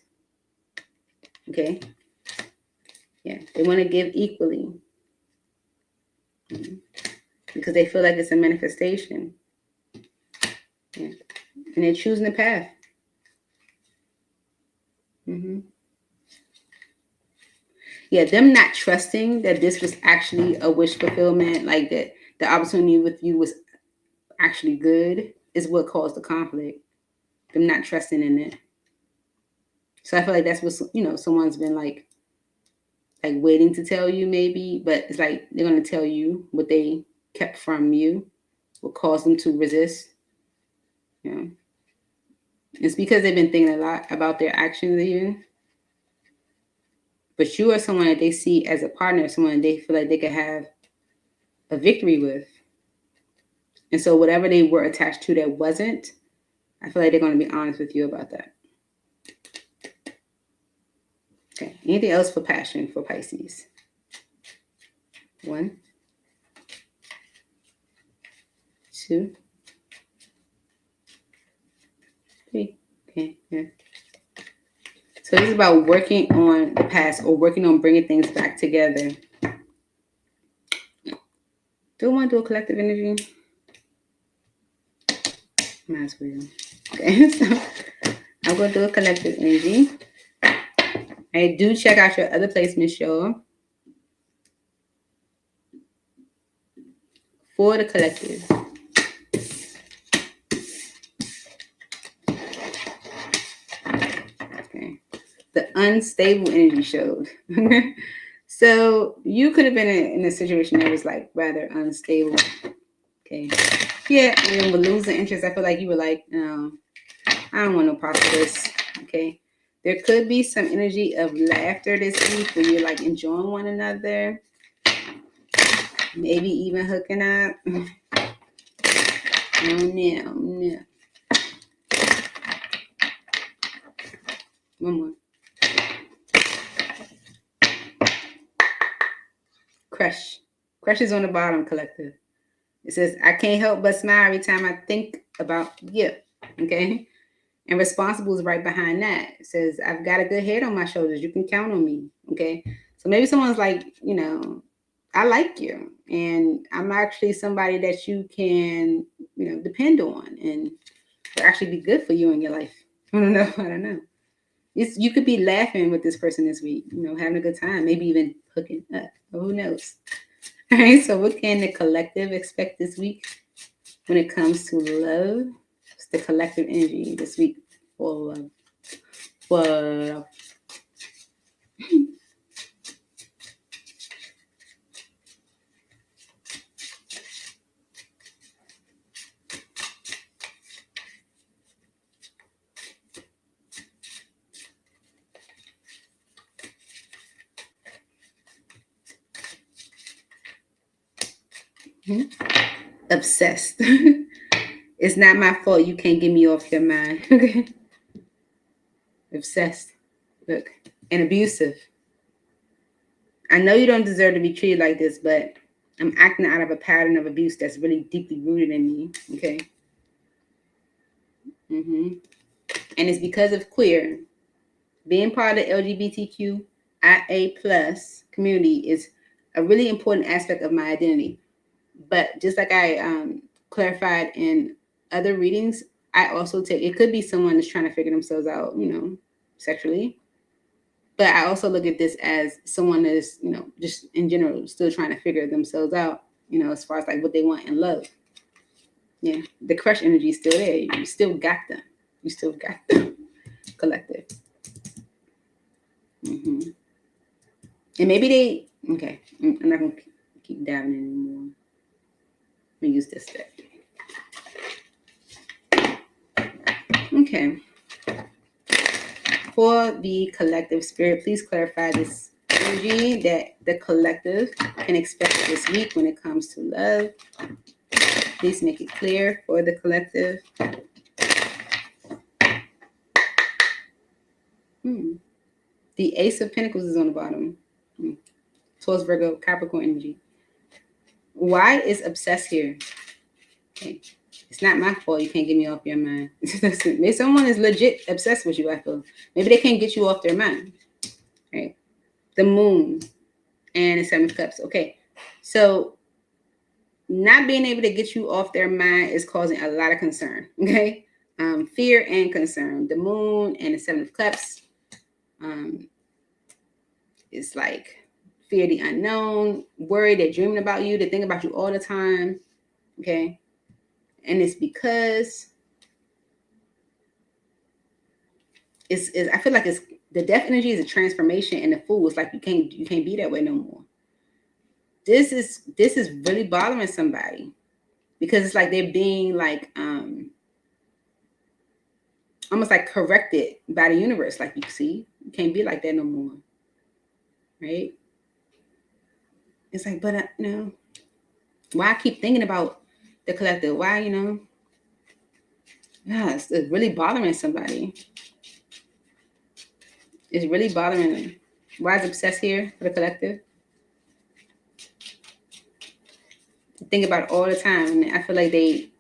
Okay. Yeah. They want to give equally. Because they feel like it's a manifestation. Yeah. And they're choosing the path. Yeah, them not trusting that this was actually a wish fulfillment, like that the opportunity with you was actually good, is what caused the conflict. Them not trusting in it. So I feel like that's what, you know, someone's been like waiting to tell you maybe, but it's like they're going to tell you what they kept from you, what caused them to resist. Yeah. It's because they've been thinking a lot about their actions even. But you are someone that they see as a partner, someone they feel like they could have a victory with. And so whatever they were attached to that wasn't, I feel like they're going to be honest with you about that. Okay. Anything else for passion for Pisces? 1, 2, 3. Okay. Yeah. So this is about working on the past or working on bringing things back together. Do I want to do a collective energy? Might as well. Okay. So I'm going to do a collective energy. I do check out your other placements, y'all. For the collective. Okay. The unstable energy showed. So you could have been in a situation that was like rather unstable. Okay. Yeah, and with losing interest, I feel like you were like, I don't want no part of this. Okay. There could be some energy of laughter this week where you're like enjoying one another. Maybe even hooking up. No. One more. Crush. Crush is on the bottom, collective. It says, I can't help but smile every time I think about you. Okay. And responsible is right behind that. It says, I've got a good head on my shoulders. You can count on me. Okay. So maybe someone's like, you know, I like you. And I'm actually somebody that you can, you know, depend on and will actually be good for you in your life. I don't know. You could be laughing with this person this week, you know, having a good time, maybe even hooking up. Who knows? All right. So what can the collective expect this week when it comes to love? It's the collective energy this week for love. For Obsessed. It's not my fault you can't get me off your mind. Okay. Obsessed. Look. And abusive. I know you don't deserve to be treated like this, but I'm acting out of a pattern of abuse that's really deeply rooted in me. Okay. And it's because of queer. Being part of the LGBTQIA plus community is a really important aspect of my identity. But just like I clarified in other readings, I also take, it could be someone that's trying to figure themselves out, sexually. But I also look at this as someone that is, just in general, still trying to figure themselves out, as far as like what they want in love. Yeah, the crush energy is still there. You still got them. You still got them. Collective. And maybe they, okay, I'm not going to keep diving in anymore. Let me use this deck. Okay. For the collective spirit, please clarify this energy that the collective can expect this week when it comes to love. Please make it clear for the collective. The Ace of Pentacles is on the bottom. Taurus, Virgo, Capricorn energy. Why is obsessed here? Okay. It's not my fault you can't get me off your mind. Maybe someone is legit obsessed with you, I feel. Maybe they can't get you off their mind. Right? The Moon and the Seven of Cups. Okay. So not being able to get you off their mind is causing a lot of concern. Okay. Fear and concern. The Moon and the Seven of Cups. It's like fear the unknown, worry, they're dreaming about you, they think about you all the time. Okay. And it's because it's I feel like it's the death energy is a transformation, and the Fool is like you can't be that way no more. This is really bothering somebody because it's like they're being like almost like corrected by the universe. Like, you see, you can't be like that no more. Right? It's like, but why I keep thinking about the collective? Why, yeah, it's really bothering somebody. It's really bothering them. Why is obsessed here for the collective? Think about it all the time, and I feel like they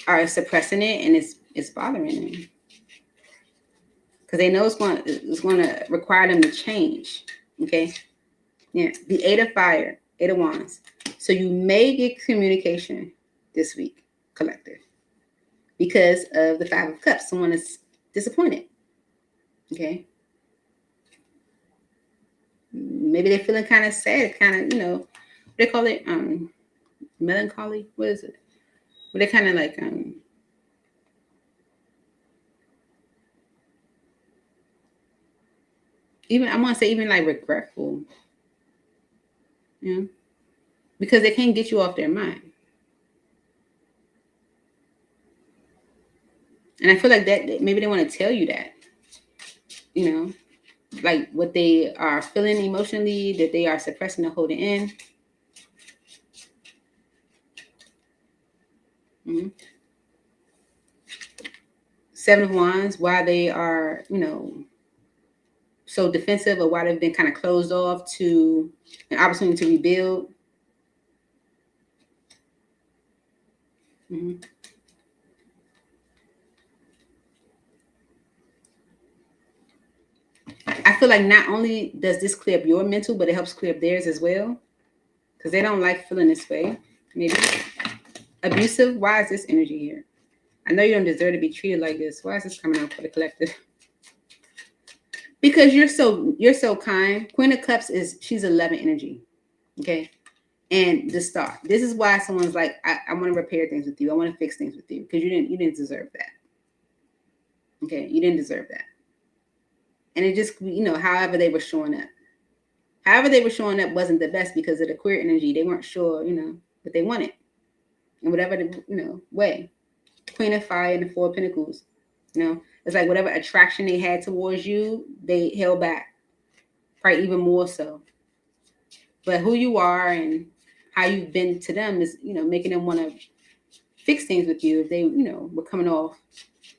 are suppressing it, and it's bothering them because they know it's going to require them to change. Okay, yeah. The Eight of Fire, Eight of Wands. So you may get communication this week, collective, because of the Five of Cups. Someone is disappointed. Okay. Maybe they're feeling kind of sad, kind of, what they call it, melancholy. What is it? But they're kind of like, even, I want to say even like regretful. Yeah. Because they can't get you off their mind. And I feel like that maybe they want to tell you that, like what they are feeling emotionally, that they are suppressing or holding in. Seven of Wands, why they are, so defensive, or why they've been kind of closed off to an opportunity to rebuild. I feel like not only does this clear up your mental, but it helps clear up theirs as well, because they don't like feeling this way. Maybe abusive. Why is this energy here? I know you don't deserve to be treated like this. Why is this coming out for the collective? Because you're so kind. Queen of Cups she's 11 energy. Okay. And the Star. This is why someone's like, I want to repair things with you. I want to fix things with you. Because you didn't deserve that. Okay. You didn't deserve that. And it just, however they were showing up. However they were showing up wasn't the best because of the queer energy. They weren't sure, what they wanted. In whatever, way. Queen of Fire and the Four of Pentacles. It's like whatever attraction they had towards you, they held back. Probably even more so. But who you are and how you've been to them is, making them want to fix things with you if they, were coming off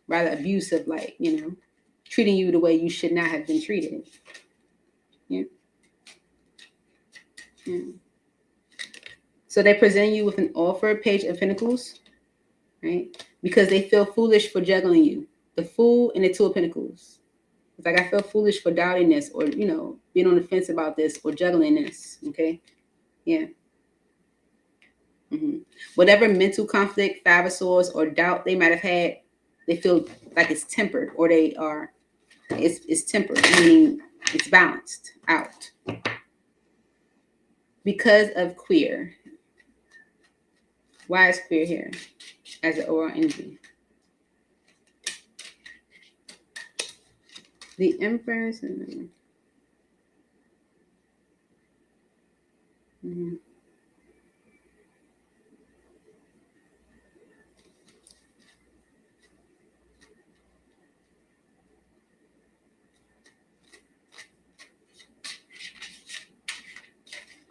rather abusive, like, treating you the way you should not have been treated. Yeah. Yeah. So they present you with an offer, Page of Pentacles, right? Because they feel foolish for juggling you. The Fool and the Two of Pentacles. It's like, I feel foolish for doubting this, or, being on the fence about this, or juggling this, okay? Yeah. Mm-hmm. Whatever mental conflict, Five of Swords, or doubt they might have had, they feel like it's tempered, or it's tempered, meaning it's balanced out. Because of Queer. Why is Queer here as an overall energy? The Empress. Mm-hmm.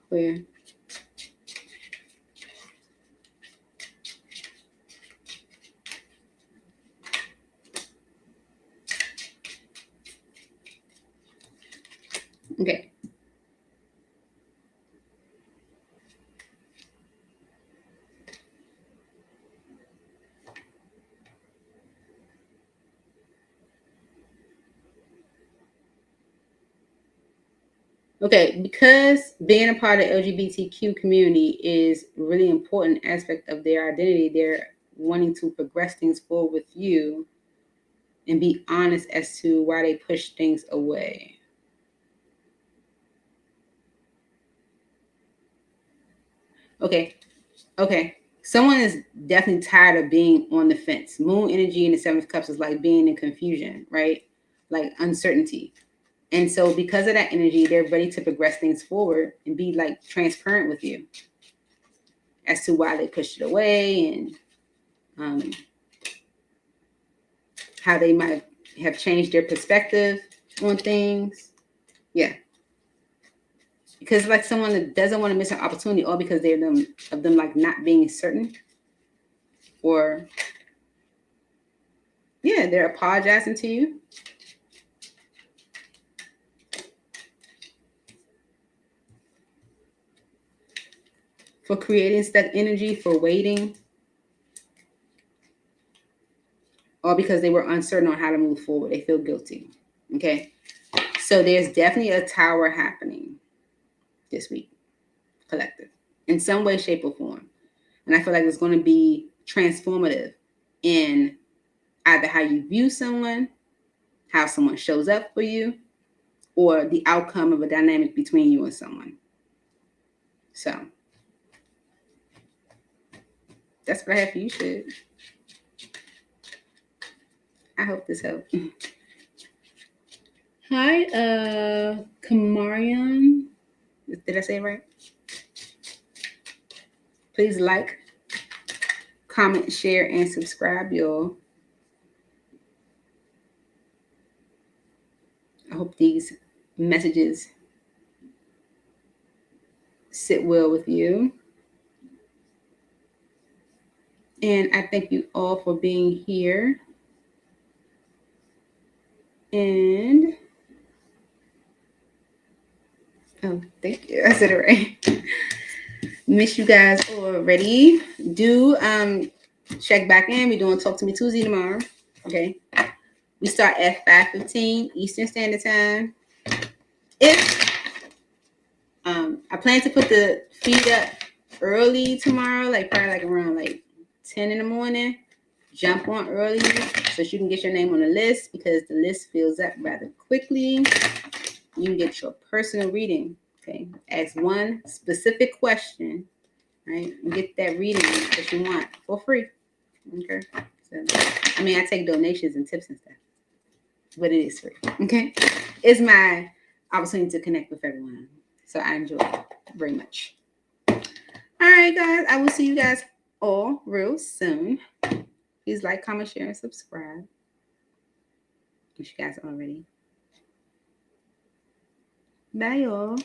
Queer. Okay. Okay, because being a part of the LGBTQ community is a really important aspect of their identity, they're wanting to progress things forward with you and be honest as to why they push things away. Okay. Someone is definitely tired of being on the fence. Moon energy in the Seven of Cups is like being in confusion, right? Like uncertainty. And so because of that energy, they're ready to progress things forward and be like transparent with you as to why they pushed it away, and how they might have changed their perspective on things. Yeah. Because like someone that doesn't want to miss an opportunity, all because they're them like not being certain, or yeah, they're apologizing to you. For creating stuck energy, for waiting, or because they were uncertain on how to move forward. They feel guilty. Okay. So there's definitely a tower happening this week, collective, in some way, shape, or form. And I feel like it's going to be transformative in either how you view someone, how someone shows up for you, or the outcome of a dynamic between you and someone. So that's what I have for you, Sid. I hope this helped. Hi, Kamarian. Did I say it right? Please like, comment, share, and subscribe, y'all. I hope these messages sit well with you. And I thank you all for being here. And oh, thank you. I said it right. Miss you guys already. Do check back in. We're doing Talk to Me Tuesday tomorrow. Okay. We start at 5:15 Eastern Standard Time. If I plan to put the feed up early tomorrow, like probably like around like 10 in the morning. Jump on early so you can get your name on the list, because the list fills up rather quickly. You can get your personal reading. Okay. Ask one specific question, right? And get that reading that you want for free. Okay. So, I mean, I take donations and tips and stuff, but it is free. Okay. It's my opportunity to connect with everyone. So I enjoy it very much. All right, guys. I will see you guys all real soon. Please like, comment, share, and subscribe. Wish you guys already. Bye, y'all.